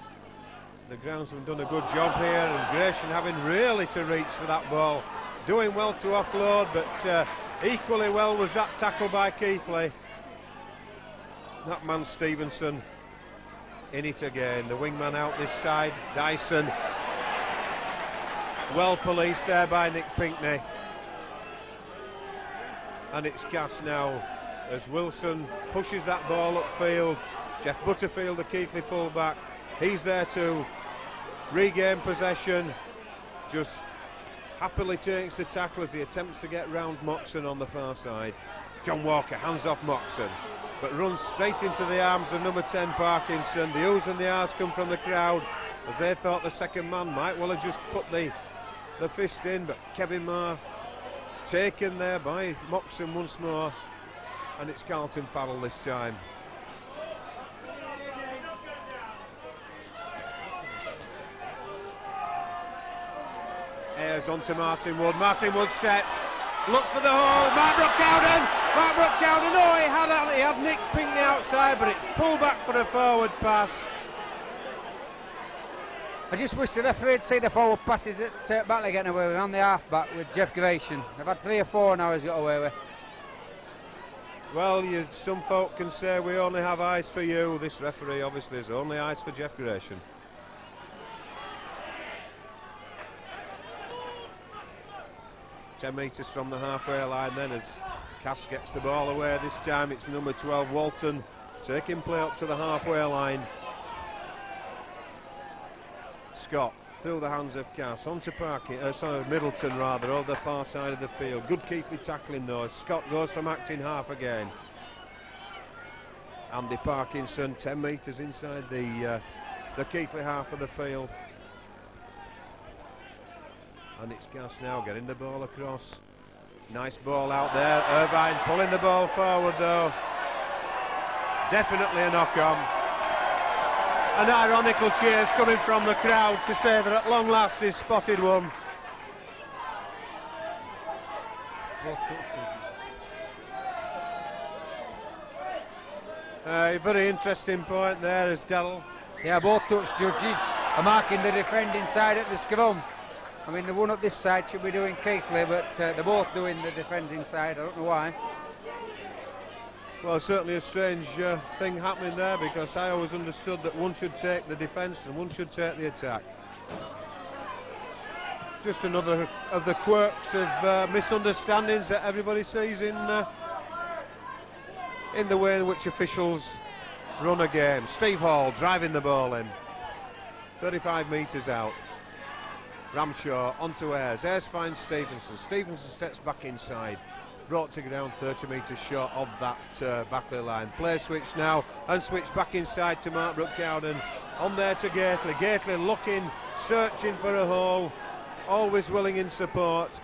the groundsman done a good job here, and Gratian having really to reach for that ball, doing well to offload, but equally well was that tackle by Keighley. That man Stevenson in it again. The wingman out this side, Dyson. Well policed there by Nick Pinkney. And it's Cass now as Wilson pushes that ball upfield. Jeff Butterfield, the Keighley fullback, he's there to regain possession. Just happily takes the tackle as he attempts to get round Moxon on the far side. John Walker hands off Moxon, but runs straight into the arms of number 10 Parkinson. The oohs and the ahs come from the crowd as they thought the second man might well have just put the fist in, but Kevin Marr taken there by Moxon once more, and it's Carlton Farrell this time. Ayres onto Martin Wood. Martin Wood steps, looks for the hole. Mark Brooke-Cowden, oh, he had Nick Pinkney outside, but it's pulled back for a forward pass. I just wish the referee had seen the forward passes that Batley getting away with on the half-back with Jeff Gration. They've had 3 or 4 now he's got away with. Well, some folk can say we only have eyes for you. This referee obviously has only eyes for Jeff Gration. Ten metres from the halfway line then as Cass gets the ball away. This time it's number 12 Walton taking play up to the halfway line. Scott through the hands of Cass onto Middleton rather, over the far side of the field. Good Keighley tackling though. Scott goes from acting half again. Andy Parkinson 10 metres inside the Keighley half of the field. And it's Cass now getting the ball across. Nice ball out there. Irvine pulling the ball forward though. Definitely a knock on. And ironical cheers coming from the crowd to say that at long last he's spotted one. A very interesting point there as Darrell. Yeah, both touch judges are marking the defending side at the scrum. I mean, the one up this side should be doing Keighley, but they're both doing the defending side. I don't know why. Well, certainly a strange thing happening there, because I always understood that one should take the defence and one should take the attack. Just another of the quirks of misunderstandings that everybody sees in the way in which officials run a game. Steve Hall driving the ball in. 35 metres out. Ramshaw onto Ayres. Ayres finds Stevenson. Stevenson steps back inside. Brought to ground 30 metres short of that Batley line. Play switch now and switch back inside to Mark Brook-Cowden. On there to Keighley. Keighley looking, searching for a hole. Always willing in support.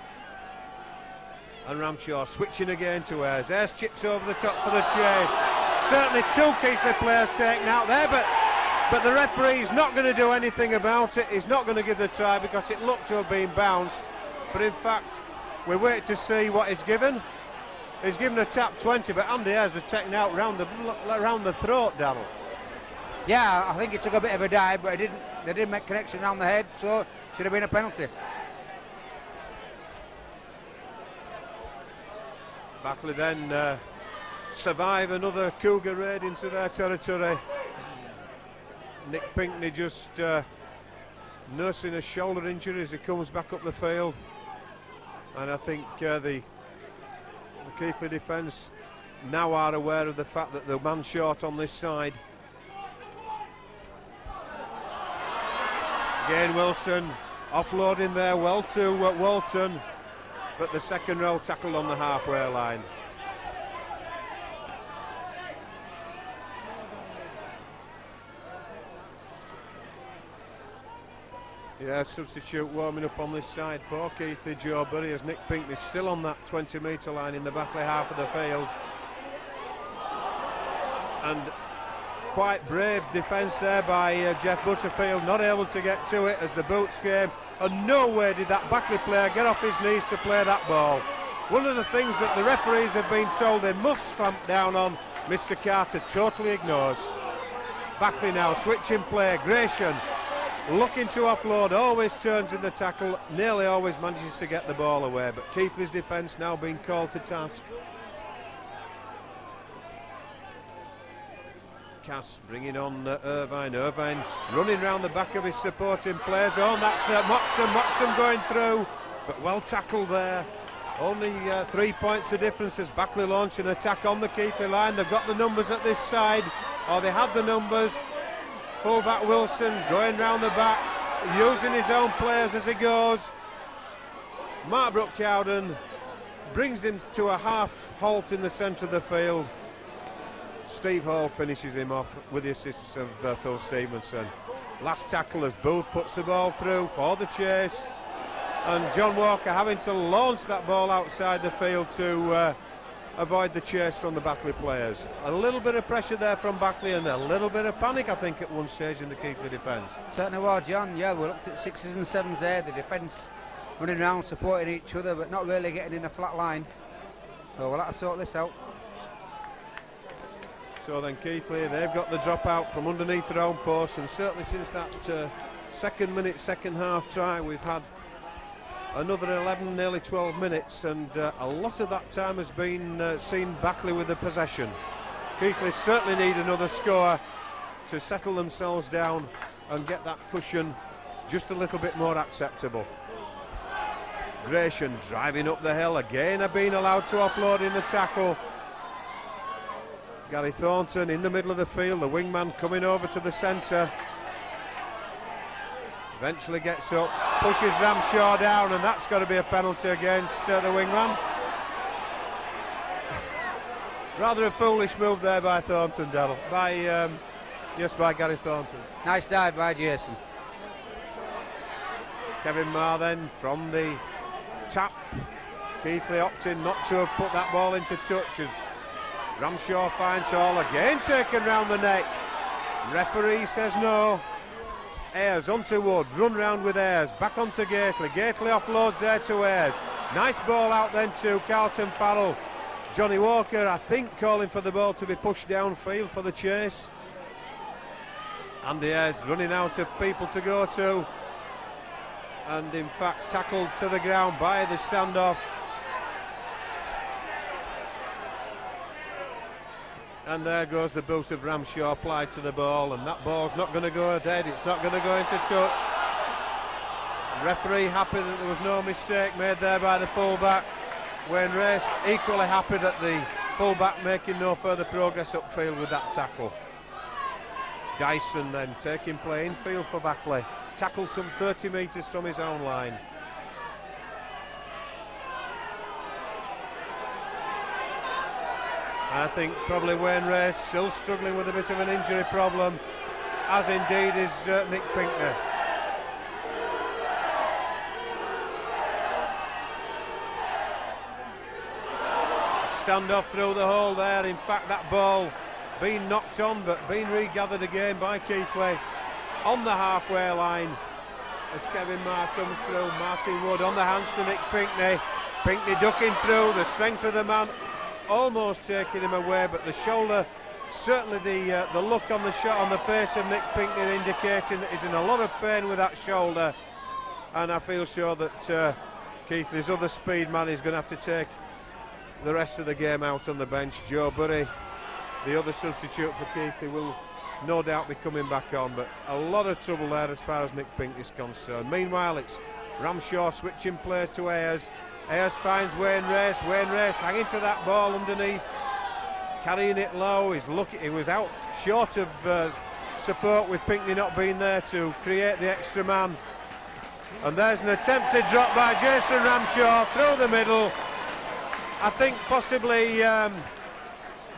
And Ramshaw switching again to Ayres. Ayres chips over the top for the chase. Certainly 2 Keighley players taken out there, but the referee's not going to do anything about it. He's not going to give the try because it looked to have been bounced. But in fact, we wait to see what he's given. He's given a tap 20, but Andy Ayres was taken out round the throat, Darrell. Yeah, I think he took a bit of a dive, but they didn't make connection around the head, so should have been a penalty. Batley then survive another Cougar raid into their territory. Nick Pinkney just nursing a shoulder injury as he comes back up the field. And I think the Keighley defence now are aware of the fact that the man short on this side. Again Wilson offloading there well to Walton, but the second row tackled on the halfway line. Yeah, substitute warming up on this side for Keighley, Joe Burry, as Nick Pinkney still on that 20 metre line in the Batley half of the field. And quite brave defence there by Jeff Butterfield, not able to get to it as the boots came, and no way did that Batley player get off his knees to play that ball. One of the things that the referees have been told they must clamp down on, Mr Carter totally ignores. Batley now switching play, Gration looking to offload, always turns in the tackle, nearly always manages to get the ball away, but Keighley's defence now being called to task. Cass bringing on Irvine. Irvine running round the back of his supporting players. Oh, and that's Moxham going through, but well tackled there. Only 3 points the difference as Batley launch an attack on the Keighley line. They've got the numbers at this side, or they had the numbers. Fullback Wilson going round the back, using his own players as he goes. Mark Brook-Cowden brings him to a half halt in the centre of the field. Steve Hall finishes him off with the assistance of Phil Stevenson. Last tackle as Booth puts the ball through for the chase, and John Walker having to launch that ball outside the field to avoid the chase from the Batley players. A little bit of pressure there from Batley and a little bit of panic, I think, at one stage in the Keighley defence. Certainly was, John. Yeah, we looked at 6s and 7s there. The defence running around, supporting each other, but not really getting in a flat line. So we'll have to sort this out. So then Keighley, they've got the drop out from underneath their own post, and certainly since that second minute, second half try. We've had another 11, nearly 12 minutes, and a lot of that time has been seen Batley with the possession. Keighley certainly need another score to settle themselves down and get that cushion just a little bit more acceptable. Gratian driving up the hill again, are being allowed to offload in the tackle. Gary Thornton in the middle of the field, the wingman coming over to the centre. Eventually gets up, pushes Ramshaw down, and that's got to be a penalty against the wingman. Rather a foolish move there by Thornton, Darrell. By Gary Thornton. Nice dive by Jason. Kevin Marr then from the tap. Keighley opting not to have put that ball into touch as Ramshaw finds Hall again taken round the neck. Referee says no. Ayres onto Wood, run round with Ayres, back onto Gately. Gately offloads there to Ayres. Nice ball out then to Carlton Farrell. Johnny Walker, I think, calling for the ball to be pushed downfield for the chase. Andy Ayres running out of people to go to, and in fact tackled to the ground by the standoff. And there goes the boot of Ramshaw applied to the ball, and that ball's not going to go dead, it's not going to go into touch. Referee happy that there was no mistake made there by the fullback. Wayne Race equally happy that the fullback making no further progress upfield with that tackle. Dyson then taking play infield for Batley. Tackled some 30 metres from his own line. I think probably Wayne Race still struggling with a bit of an injury problem, as indeed is Nick Pinkney. Standoff through the hole there. In fact, that ball being knocked on but being regathered again by Keighley on the halfway line as Kevin Marr comes through. Martin Wood on the hands to Nick Pinkney. Pinkney ducking through, the strength of the man almost taking him away, but the shoulder, certainly the look on the shot on the face of Nick Pinkney indicating that he's in a lot of pain with that shoulder, and I feel sure that Keighley's other speed man is going to have to take the rest of the game out on the bench. Joe Burry, the other substitute for Keighley, will no doubt be coming back on, but a lot of trouble there as far as Nick Pinkney's concerned. Meanwhile, it's Ramshaw switching play to Ayres. Ayres finds Wayne Race. Wayne Race hanging to that ball underneath, carrying it low. He was out short of support with Pinkney not being there to create the extra man. And there's an attempted drop by Jason Ramshaw through the middle. I think possibly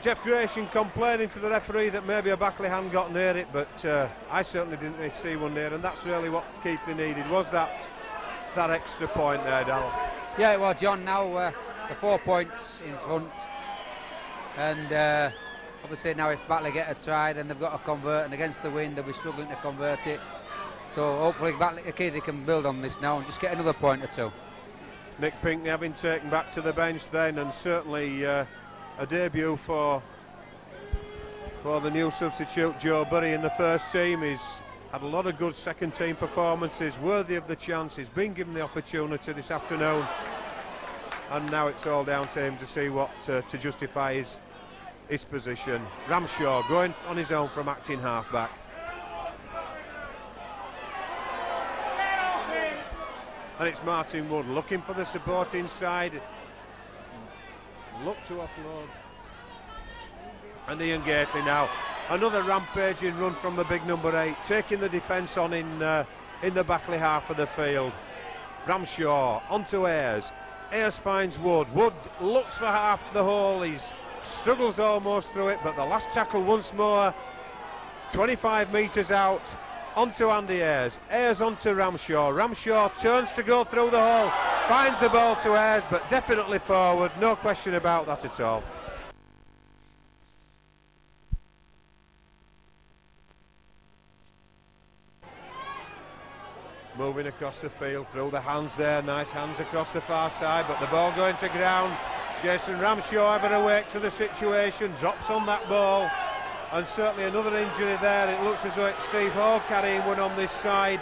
Jeff Gratian complaining to the referee that maybe a Batley hand got near it, but I certainly didn't see one near, and that's really what Keighley needed, was that extra point there, Darrell. Yeah, well, John, now the 4 points in front, and obviously now if Batley get a try, then they've got to convert, and against the wind they'll be struggling to convert it. So hopefully Keighley can build on this now and just get another point or two. Nick Pinkney having taken back to the bench then, and certainly a debut for the new substitute Joe Burry in the first team. He's had a lot of good second team performances, worthy of the chance. He's been given the opportunity this afternoon, and now it's all down to him to see what to justify his position. Ramshaw going on his own from acting halfback. And it's Martin Wood looking for the support inside. Look to offload. And Ian Gately now. Another rampaging run from the big number 8, taking the defence on in the Batley half of the field. Ramshaw onto Ayres. Ayres finds Wood. Wood looks for half the hole. He struggles almost through it, but the last tackle once more. 25 metres out. Onto Andy Ayres. Ayres onto Ramshaw. Ramshaw turns to go through the hole. Finds the ball to Ayres, but definitely forward. No question about that at all. Moving across the field, through the hands there, nice hands across the far side, but the ball going to ground. Jason Ramshaw ever awake to the situation, drops on that ball, and certainly another injury there. It looks as though it's Steve Hall carrying one on this side.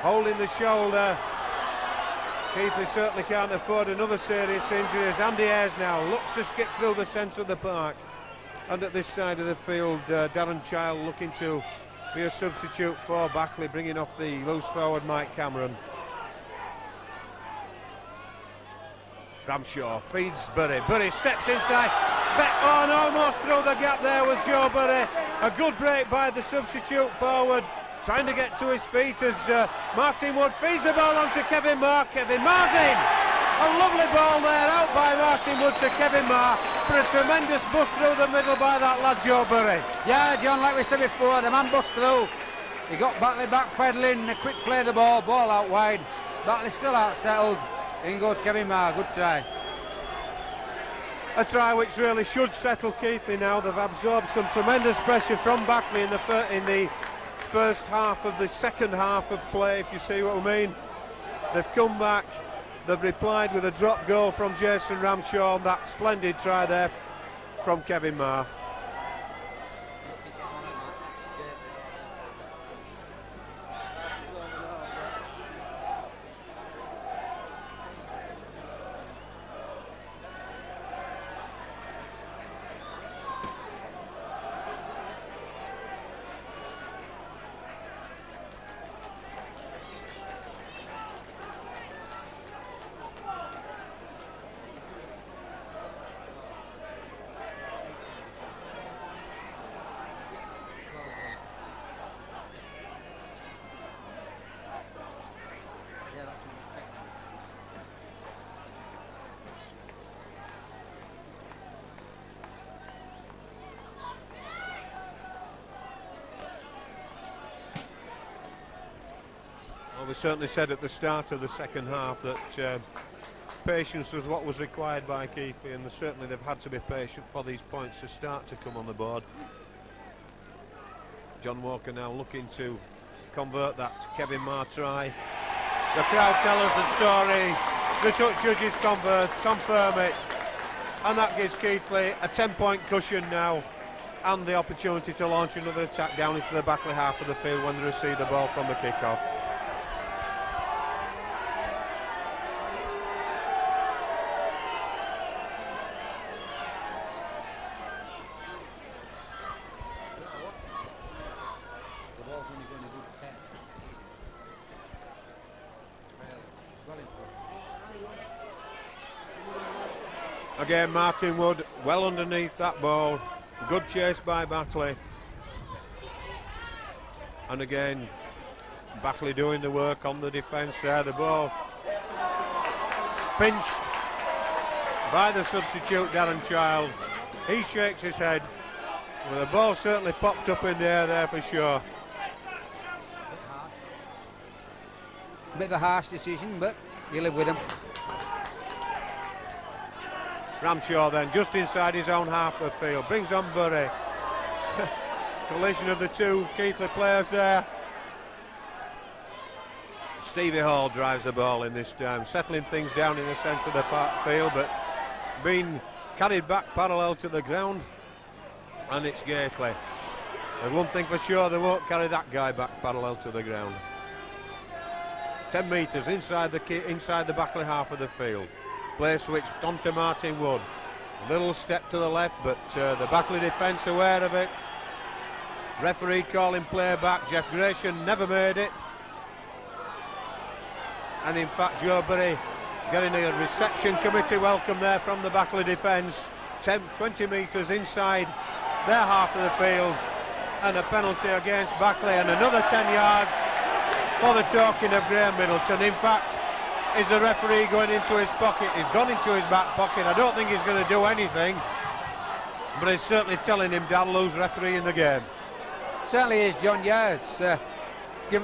holding the shoulder. Keighley certainly can't afford another serious injury as Andy Ayres now looks to skip through the centre of the park. And at this side of the field, Darren Child looking to be a substitute for Batley, bringing off the loose forward Mike Cameron. Ramshaw feeds Burry. Burry steps inside. On almost through the gap there was Joe Burry. A good break by the substitute forward, trying to get to his feet as Martin Wood feeds the ball on to Kevin Marr. Kevin Marr's in. A lovely ball there out by Martin Wood to Kevin Marr for a tremendous bust through the middle by that lad Joe Burry. Yeah, John, like we said before, the man bust through. He got Batley back pedalling, a quick play of the ball out wide. Batley still out settled. In goes Kevin Marr, good try. A try which really should settle Keighley now. They've absorbed some tremendous pressure from Batley in the first half of the second half of play, if you see what I mean. They've come back, they've replied with a drop goal from Jason Ramshaw, and that splendid try there from Kevin Marr. Well, we certainly said at the start of the second half that patience was what was required by Keighley, and certainly they've had to be patient for these points to start to come on the board. John Walker now looking to convert that Kevin Marr try. The crowd tell us the story, the touch judges confirm it, and that gives Keighley a 10-point cushion now and the opportunity to launch another attack down into the Batley half of the field when they receive the ball from the kick-off. Again, Martin Wood well underneath that ball. Good chase by Batley. And again, Batley doing the work on the defence there. The ball pinched by the substitute Darren Child. He shakes his head. Well, the ball certainly popped up in the air there for sure. A bit of a harsh decision, but you live with him. Ramshaw then just inside his own half of the field, brings on Burry. Collision of the two Keighley players there. Stevie Hall drives the ball in this time, settling things down in the centre of the field, but being carried back parallel to the ground, and it's Keighley. There's one thing for sure, they won't carry that guy back parallel to the ground. 10 metres inside the Batley half of the field. Play switch onto Martin Wood. A little step to the left, but the Batley defence aware of it. Referee calling play back. Jeff Gratian never made it. And in fact, Joe Burry getting a reception committee welcome there from the Batley defence. 20 metres inside their half of the field. And a penalty against Batley, and another 10 yards for the talking of Graham Middleton. In fact, is the referee going into his pocket? He's gone into his back pocket. I don't think he's going to do anything, but he's certainly telling him Dan Lew's referee in the game. Certainly is, John. Yeah, it's,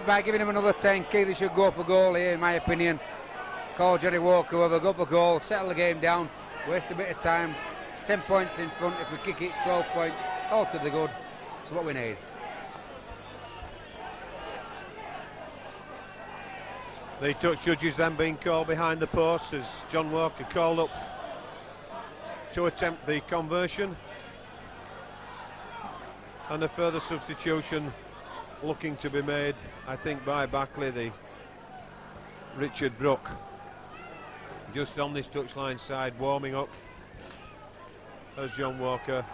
by giving him another 10, Keighley should go for goal here, in my opinion. Call Johnny Walker over, go for goal, settle the game down, waste a bit of time. 10 points in front. If we kick it, 12 points, all to the good. That's what we need. The touch judges then being called behind the posts as John Walker called up to attempt the conversion, and a further substitution looking to be made, I think, by Batley. The Richard Brook. Just on this touchline side, warming up. There's John Walker.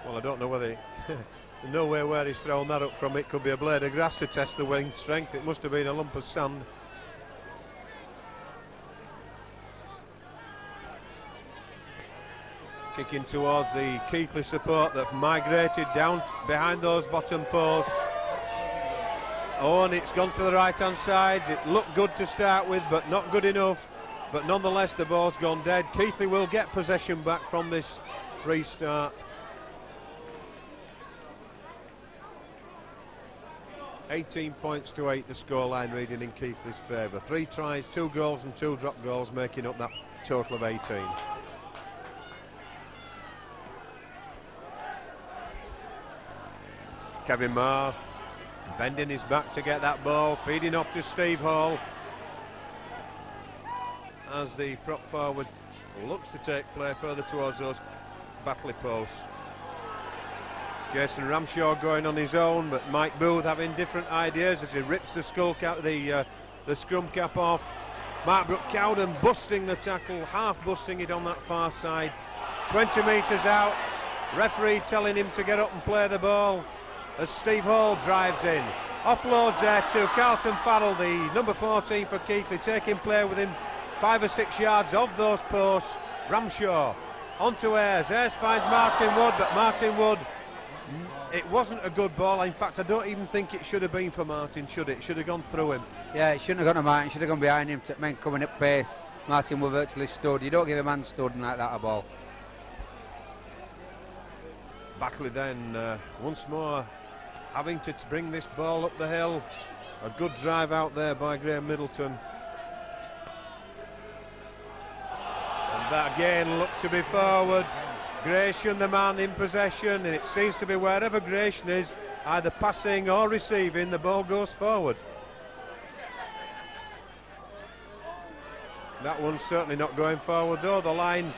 Well, I don't know whether nowhere where he's thrown that up from. It could be a blade of grass to test the wing strength. It must have been a lump of sand. Kicking towards the Keighley support that migrated down behind those bottom posts. Oh, and it's gone to the right hand side. It looked good to start with, but not good enough. But nonetheless, the ball's gone dead. Keighley will get possession back from this restart. 18 points to 8, the scoreline reading in Keighley's favour. 3 tries, 2 goals and 2 drop goals, making up that total of 18. Kevin Marr bending his back to get that ball, feeding off to Steve Hall as the prop forward looks to take play further towards those Batley posts. Jason Ramshaw going on his own, but Mike Booth having different ideas as he rips the skull cap, the scrum cap off. Mark Brook-Cowden busting the tackle, half busting it on that far side. 20 metres out, referee telling him to get up and play the ball as Steve Hall drives in. Offloads there to Carlton Farrell, the number 14 for Keighley, taking play within 5 or 6 yards of those posts. Ramshaw onto Ayres. Ayres finds Martin Wood, but Martin Wood, it wasn't a good ball. In fact, I don't even think it should have been for Martin, should it? It should have gone through him. Yeah, it shouldn't have gone to Martin, should have gone behind him. Men coming up pace, Martin Wood virtually stood. You don't give a man stood like that a ball. Batley then once more having to bring this ball up the hill. A good drive out there by Graham Middleton. And that again looked to be forward. Gratian, the man in possession, and it seems to be wherever Gratian is, either passing or receiving, the ball goes forward. That one's certainly not going forward though, the line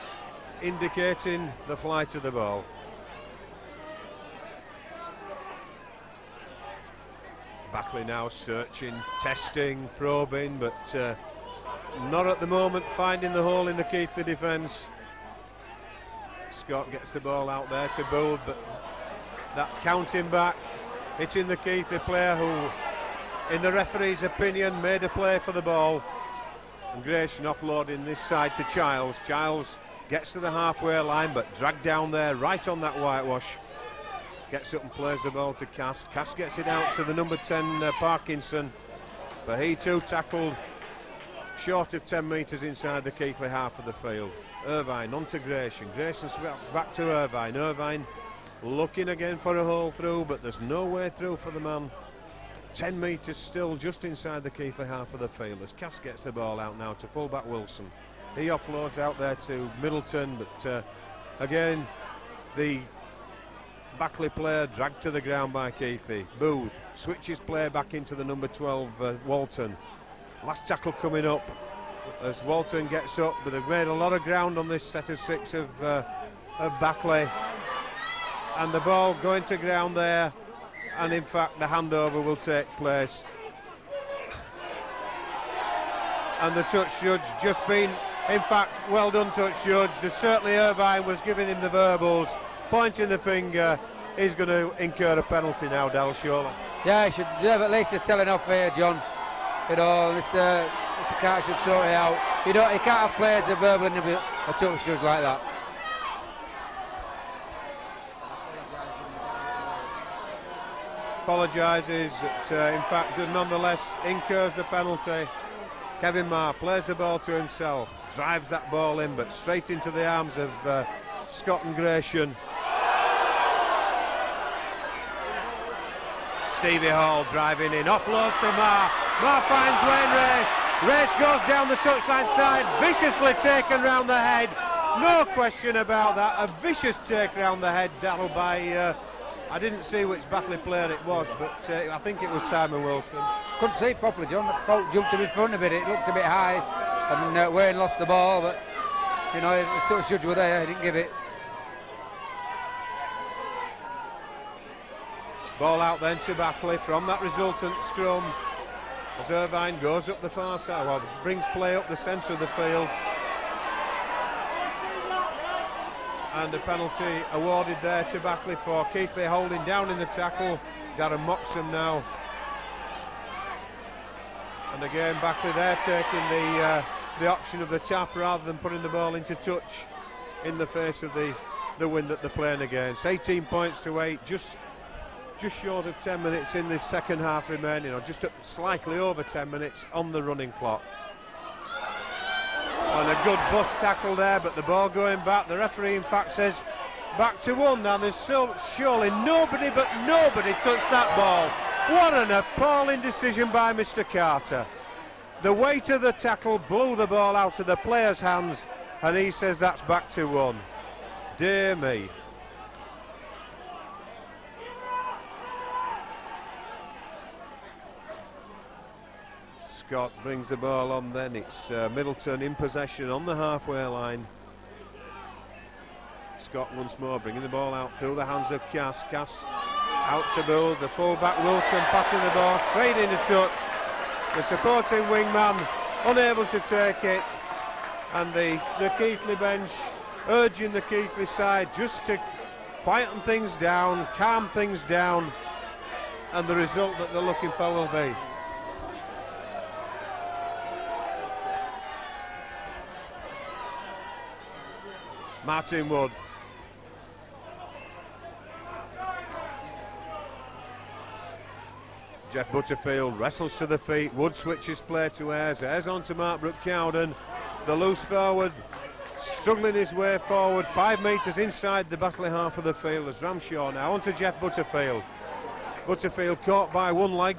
indicating the flight of the ball. Batley now searching, testing, probing, but not at the moment finding the hole in the Keighley defence. Scott gets the ball out there to Booth, but that counting back, hitting the Keighley player who, in the referee's opinion, made a play for the ball. And Gratian offloading this side to Childs. Childs gets to the halfway line, but dragged down there right on that whitewash. Gets up and plays the ball to Cass. Cass gets it out to the number 10 Parkinson, but he too tackled short of 10 metres inside the Keighley half of the field. Irvine on to Gratian. Gratian back to Irvine. Irvine looking again for a hole through, but there's no way through for the man. 10 metres still just inside the Keighley half of the field as Cass gets the ball out now to fullback Wilson. He offloads out there to Middleton, but again the Batley player dragged to the ground by Keighley. Booth switches play back into the number 12 Walton. Last tackle coming up as Walton gets up, but they've made a lot of ground on this set of 6 of Batley, and the ball going to ground there, and in fact the handover will take place, and the touch judge just been, in fact, well done touch judge. There's certainly Irvine was giving him the verbals, pointing the finger. He's going to incur a penalty now, Dal, surely. Yeah, he should deserve at least a telling off here, John. You know, Mr. Carter should sort it out. You can't have players a verbal in a touch judge like that. Apologises, in fact, nonetheless incurs the penalty. Kevin Marr plays the ball to himself, drives that ball in, but straight into the arms of Scott and Gratian. Stevie Hall driving in, offloads to Marr. Marr finds Wayne Race. Race goes down the touchline side, viciously taken round the head. No question about that. A vicious take round the head, Darrell, by I didn't see which Batley player it was, but I think it was Simon Wilson. Couldn't see it properly, John. The boat jumped him in front of it. It looked a bit high, and Wayne lost the ball. But you know, the touch judge were there. He didn't give it. Ball out then to Batley from that resultant scrum. as Irvine goes up the far side, well, brings play up the centre of the field. And a penalty awarded there to Batley for Keighley holding down in the tackle. Darren mocks him now. And again, Batley there taking the option of the tap rather than putting the ball into touch in the face of the wind that they're playing against. 18 points to 8, just short of 10 minutes in this second half remaining, or just slightly over 10 minutes on the running clock. And a good bust tackle there, but the ball going back. The referee in fact says back to 1 now. There's surely nobody touched that ball. What an appalling decision by Mr. Carter. The weight of the tackle blew the ball out of the player's hands, and he says that's back to 1. Dear me. Scott brings the ball on then. It's Middleton in possession on the halfway line. Scott once more bringing the ball out through the hands of Cass. Cass out to Bull, the full-back Wilson passing the ball straight into touch. The supporting wingman unable to take it, and the Keighley bench urging the Keighley side just to quieten things down, calm things down, and the result that they're looking for will be. Martin Wood. Jeff Butterfield wrestles to the feet. Wood switches play to Ayres. Ayres on to Mark Brooke-Cowden. The loose forward struggling his way forward. 5 metres inside the Batley half of the field as Ramshaw now on to Jeff Butterfield. Butterfield caught by one leg.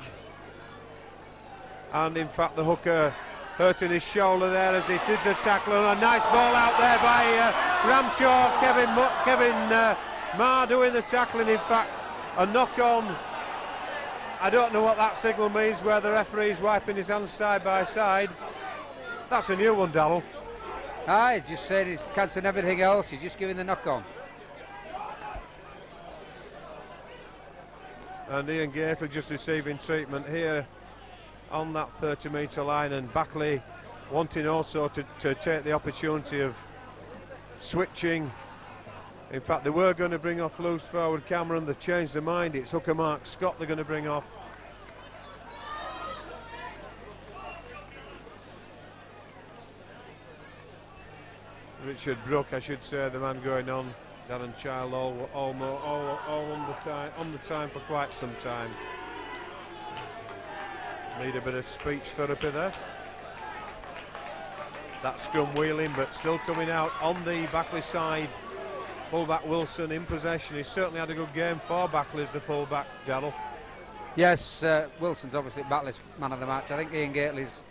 And in fact the hooker hurting his shoulder there as he does a tackle, and a nice ball out there by Ramshaw. Kevin Marr doing the tackling. In fact, a knock on. I don't know what that signal means, where the referee's wiping his hands side by side. That's a new one, Darrell. Aye, just saying he's cancelling everything else, he's just giving the knock on. And Ian Gately just receiving treatment here on that 30-metre line, and Batley wanting also to take the opportunity of switching. In fact, they were going to bring off loose forward Cameron. They've changed their mind. It's hooker Mark Scott they're going to bring off. Richard Brook, I should say, the man going on. Darren Child all on the time for quite some time. Need a bit of speech therapy there. That scrum wheeling, but still coming out on the Batley side. Fullback Wilson in possession. He's certainly had a good game for Batley as the fullback, Darrell. Yes, Wilson's obviously Batley's man of the match. I think Ian Gately's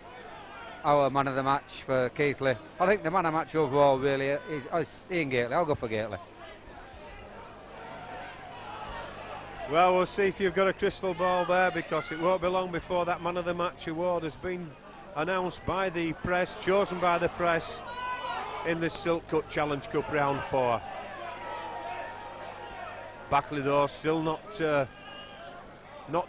our man of the match for Keighley. I think the man of the match overall really is Ian Gately. I'll go for Gately. Well, we'll see if you've got a crystal ball there, because it won't be long before that man of the match award has been announced by the press, chosen by the press in this Silk Cut Challenge Cup round 4. Batley though still not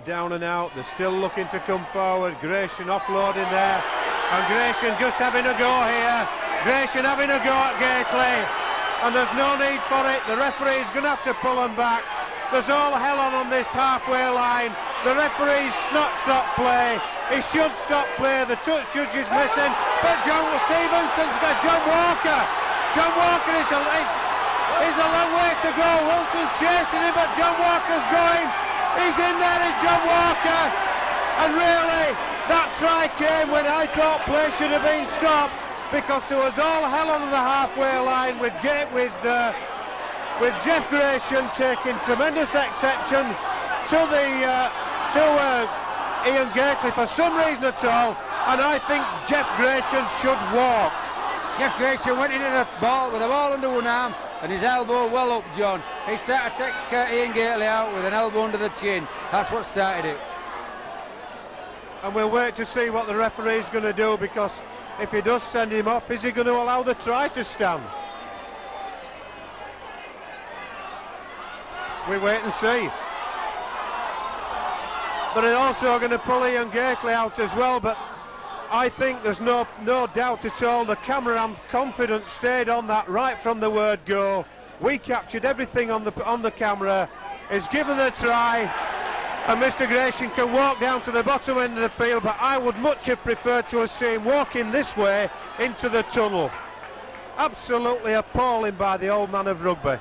down and out. They're still looking to come forward. Gratian offloading there, and Gratian just having a go here. Gratian having a go at Gately, and there's no need for it. The referee's going to have to pull them back. There's all hell on this halfway line. The referee's not stopped play. He should stop play. The touch judge is missing, but John Stevenson's got John Walker. John Walker is a long way to go. Wilson's chasing him, but John Walker's going. He's in there, is John Walker. And really, that try came when I thought play should have been stopped, because there was all hell on the halfway line with Jeff Gratian taking tremendous exception to Ian Gately for some reason at all, and I think Jeff Gratian should walk. Jeff Gratian went into the ball with the ball under one arm and his elbow well up, John. He tried to take Ian Gately out with an elbow under the chin. That's what started it. And we'll wait to see what the referee's going to do, because if he does send him off, is he going to allow the try to stand? We wait and see. but they're also going to pull Ian Keighley out as well. But I think there's no doubt at all. The camera, I'm confident, stayed on that right from the word go. We captured everything on the camera. It's given the try, and Mr. Gratian can walk down to the bottom end of the field, but I would much have preferred to have seen him walking this way into the tunnel. Absolutely appalling by the old man of rugby.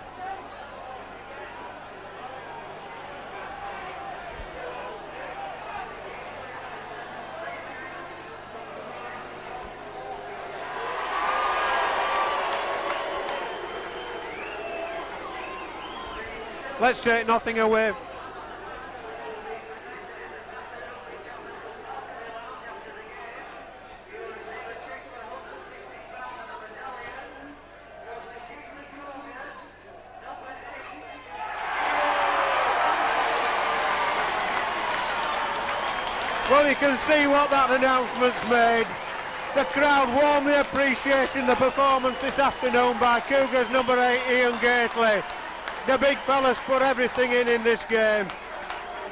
Let's take nothing away. Well, you can see what that announcement's made. The crowd warmly appreciating the performance this afternoon by Cougars number 8, Ian Keighley. The big fella's put everything in this game.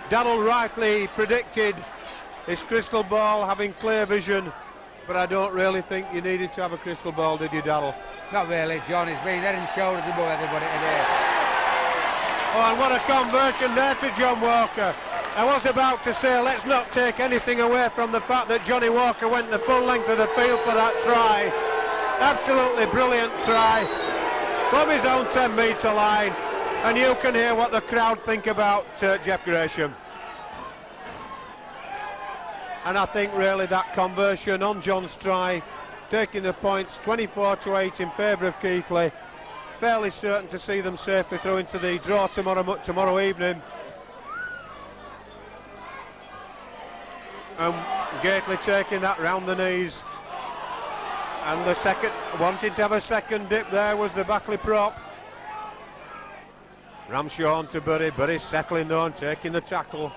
Daryl rightly predicted his crystal ball having clear vision, but I don't really think you needed to have a crystal ball, did you, Daryl? Not really, John. He's been head and shoulders above everybody today. Oh, and what a conversion there to John Walker. I was about to say, let's not take anything away from the fact that Johnny Walker went the full length of the field for that try. Absolutely brilliant try from his own 10-metre line. And you can hear what the crowd think about Jeff Gratian. And I think really that conversion on John's try, taking the points 24-8 in favour of Keighley, fairly certain to see them safely through into the draw tomorrow evening. And Keighley taking that round the knees. And the second, wanting to have a second dip there, was the Batley prop. Ramshaw on to Bury. Bury's settling though and taking the tackle.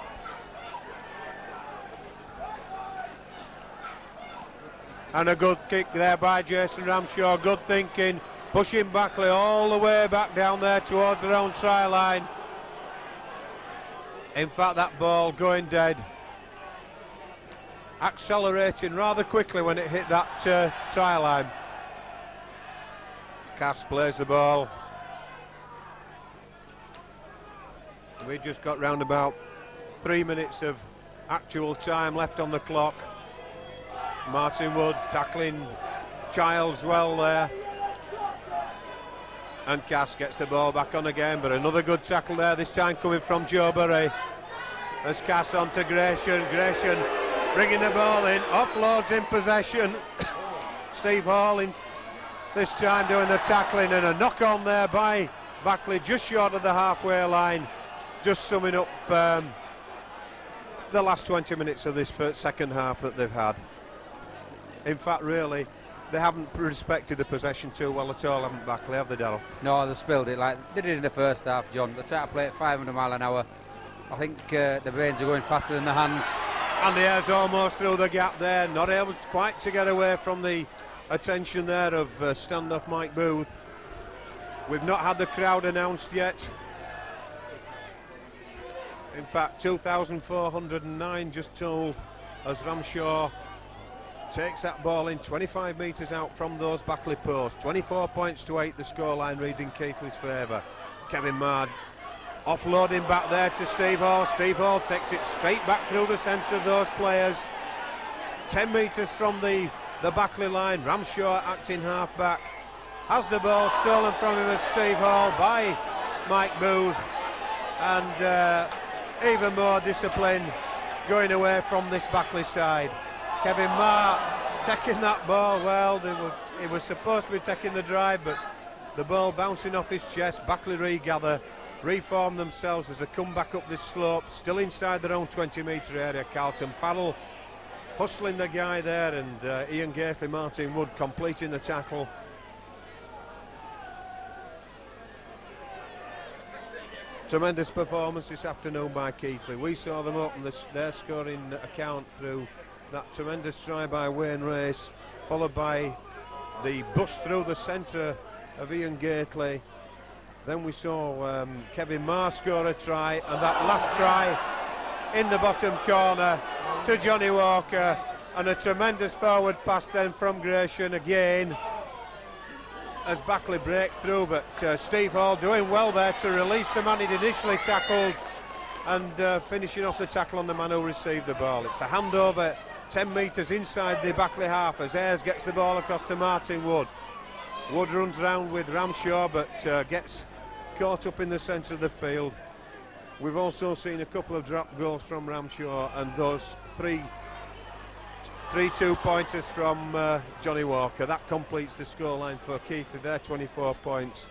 And a good kick there by Jason Ramshaw. Good thinking, pushing Batley all the way back down there towards their own try line. In fact, that ball going dead, accelerating rather quickly when it hit that try line. Cass plays the ball. We just got round about 3 minutes of actual time left on the clock. Martin Wood tackling Childs well there. And Cass gets the ball back on again, but another good tackle there, this time coming from Joe Bury. As Cass on to Gratian. Gratian bringing the ball in, offloads in possession. Steve Hall in this time doing the tackling, and a knock on there by Batley just short of the halfway line. Just summing up the last 20 minutes of this second half that they've had. In fact, really, they haven't respected the possession too well at all, haven't Batley, have they, Darryl? No, they spilled it like they did in the first half, John. They try to play at 500 mile an hour. I think the brains are going faster than the hands. And the air's almost through the gap there, not able quite to get away from the attention there of standoff Mike Booth. We've not had the crowd announced yet. In fact, 2,409 just told, as Ramshaw takes that ball in 25 metres out from those Batley posts. 24-8 the scoreline reading Keighley's favour. Kevin Mard offloading back there to Steve Hall. Steve Hall takes it straight back through the centre of those players. 10 metres from the Batley line. Ramshaw acting half back. Has the ball stolen from him as Steve Hall by Mike Booth. And even more discipline going away from this Batley side. Kevin Marr taking that ball well. He was supposed to be taking the drive, but the ball bouncing off his chest. Batley regather, reform themselves as they come back up this slope, still inside their own 20-metre area. Carlton Farrell hustling the guy there, and Ian Keighley, Martin Wood completing the tackle. Tremendous performance this afternoon by Keighley. We saw them open their scoring account through that tremendous try by Wayne Race, followed by the bust through the centre of Ian Keighley. Then we saw Kevin Marr score a try, and that last try in the bottom corner to Johnny Walker, and a tremendous forward pass then from Gratian again as Batley break through, but Steve Hall doing well there to release the man he'd initially tackled and finishing off the tackle on the man who received the ball. It's the handover 10 metres inside the Batley half as Ayres gets the ball across to Martin Wood. Wood runs round with Ramshaw but gets caught up in the centre of the field. We've also seen a couple of drop goals from Ramshaw and those three 2-pointers from Johnny Walker. That completes the scoreline for Keighley. Their 24 points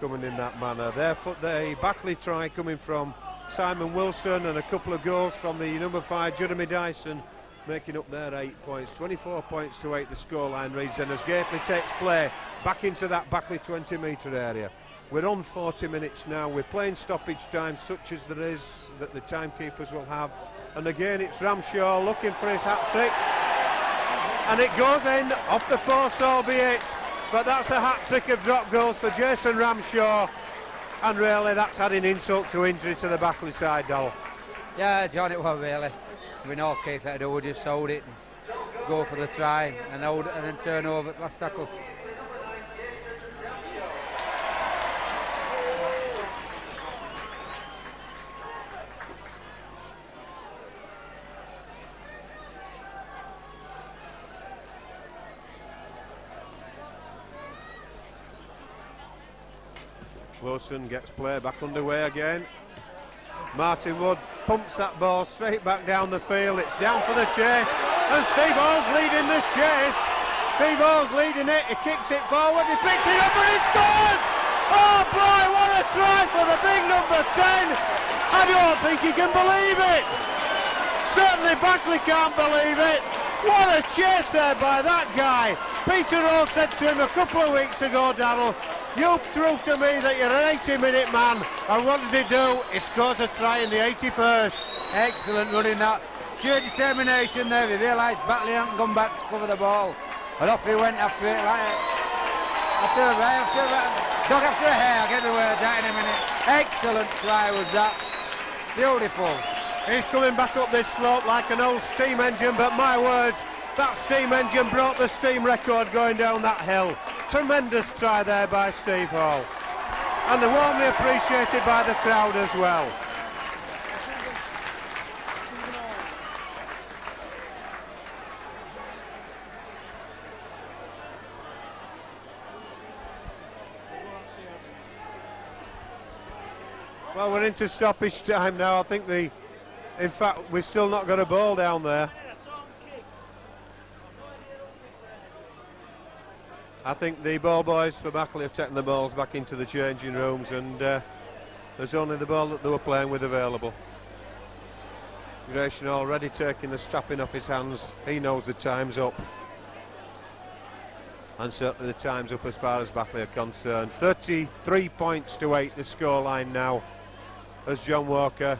coming in that manner. The Batley try coming from Simon Wilson and a couple of goals from the number 5 Jeremy Dyson, making up their 8 points. 24 points to 8 the scoreline reads, and as Keighley takes play back into that Batley 20-metre area. We're on 40 minutes now. We're playing stoppage time such as there is that the timekeepers will have, and again it's Ramshaw looking for his hat-trick, and it goes in off the post albeit, but that's a hat-trick of drop goals for Jason Ramshaw, and really that's adding insult to injury to the Batley side, Dal. Yeah, John, it was really. We know Keighley to do, we just hold it and go for the try and hold it and then turn over at last tackle. Wilson gets play back underway again. Martin Wood pumps that ball straight back down the field. It's down for the chase, and Steve Hall's leading this chase. Steve Hall's leading it. He kicks it forward. He picks it up and he scores! Oh boy, what a try for the big number 10! I don't think he can believe it. Certainly Batley can't believe it. What a chase there by that guy. Peter Hall said to him a couple of weeks ago, Darrell, you prove to me that you're an 80-minute man, and what does he do? He scores a try in the 81st. Excellent running that. Sheer determination there. He realised Batley hadn't gone back to cover the ball. And off he went after it, like after a dog after a hare, I'll get the words out in a minute. Excellent try was that. Beautiful. He's coming back up this slope like an old steam engine, but my words, that steam engine broke the steam record going down that hill. Tremendous try there by Steve Hall, and they're warmly appreciated by the crowd as well. Well, we're into stoppage time now. I think in fact, we've still not got a ball down there. I think the ball boys for Batley have taken the balls back into the changing rooms, and there's only the ball that they were playing with available. Gratian already taking the strapping off his hands. He knows the time's up, and certainly the time's up as far as Batley are concerned. 33 points to 8 the scoreline now, as John Walker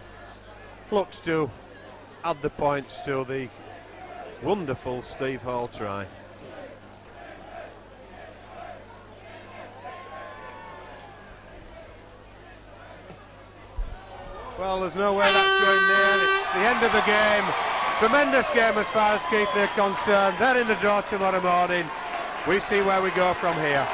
looks to add the points to the wonderful Steve Hall try. Well, there's no way that's going near. It's the end of the game. Tremendous game as far as Keighley are concerned. They're in the draw tomorrow morning. We see where we go from here.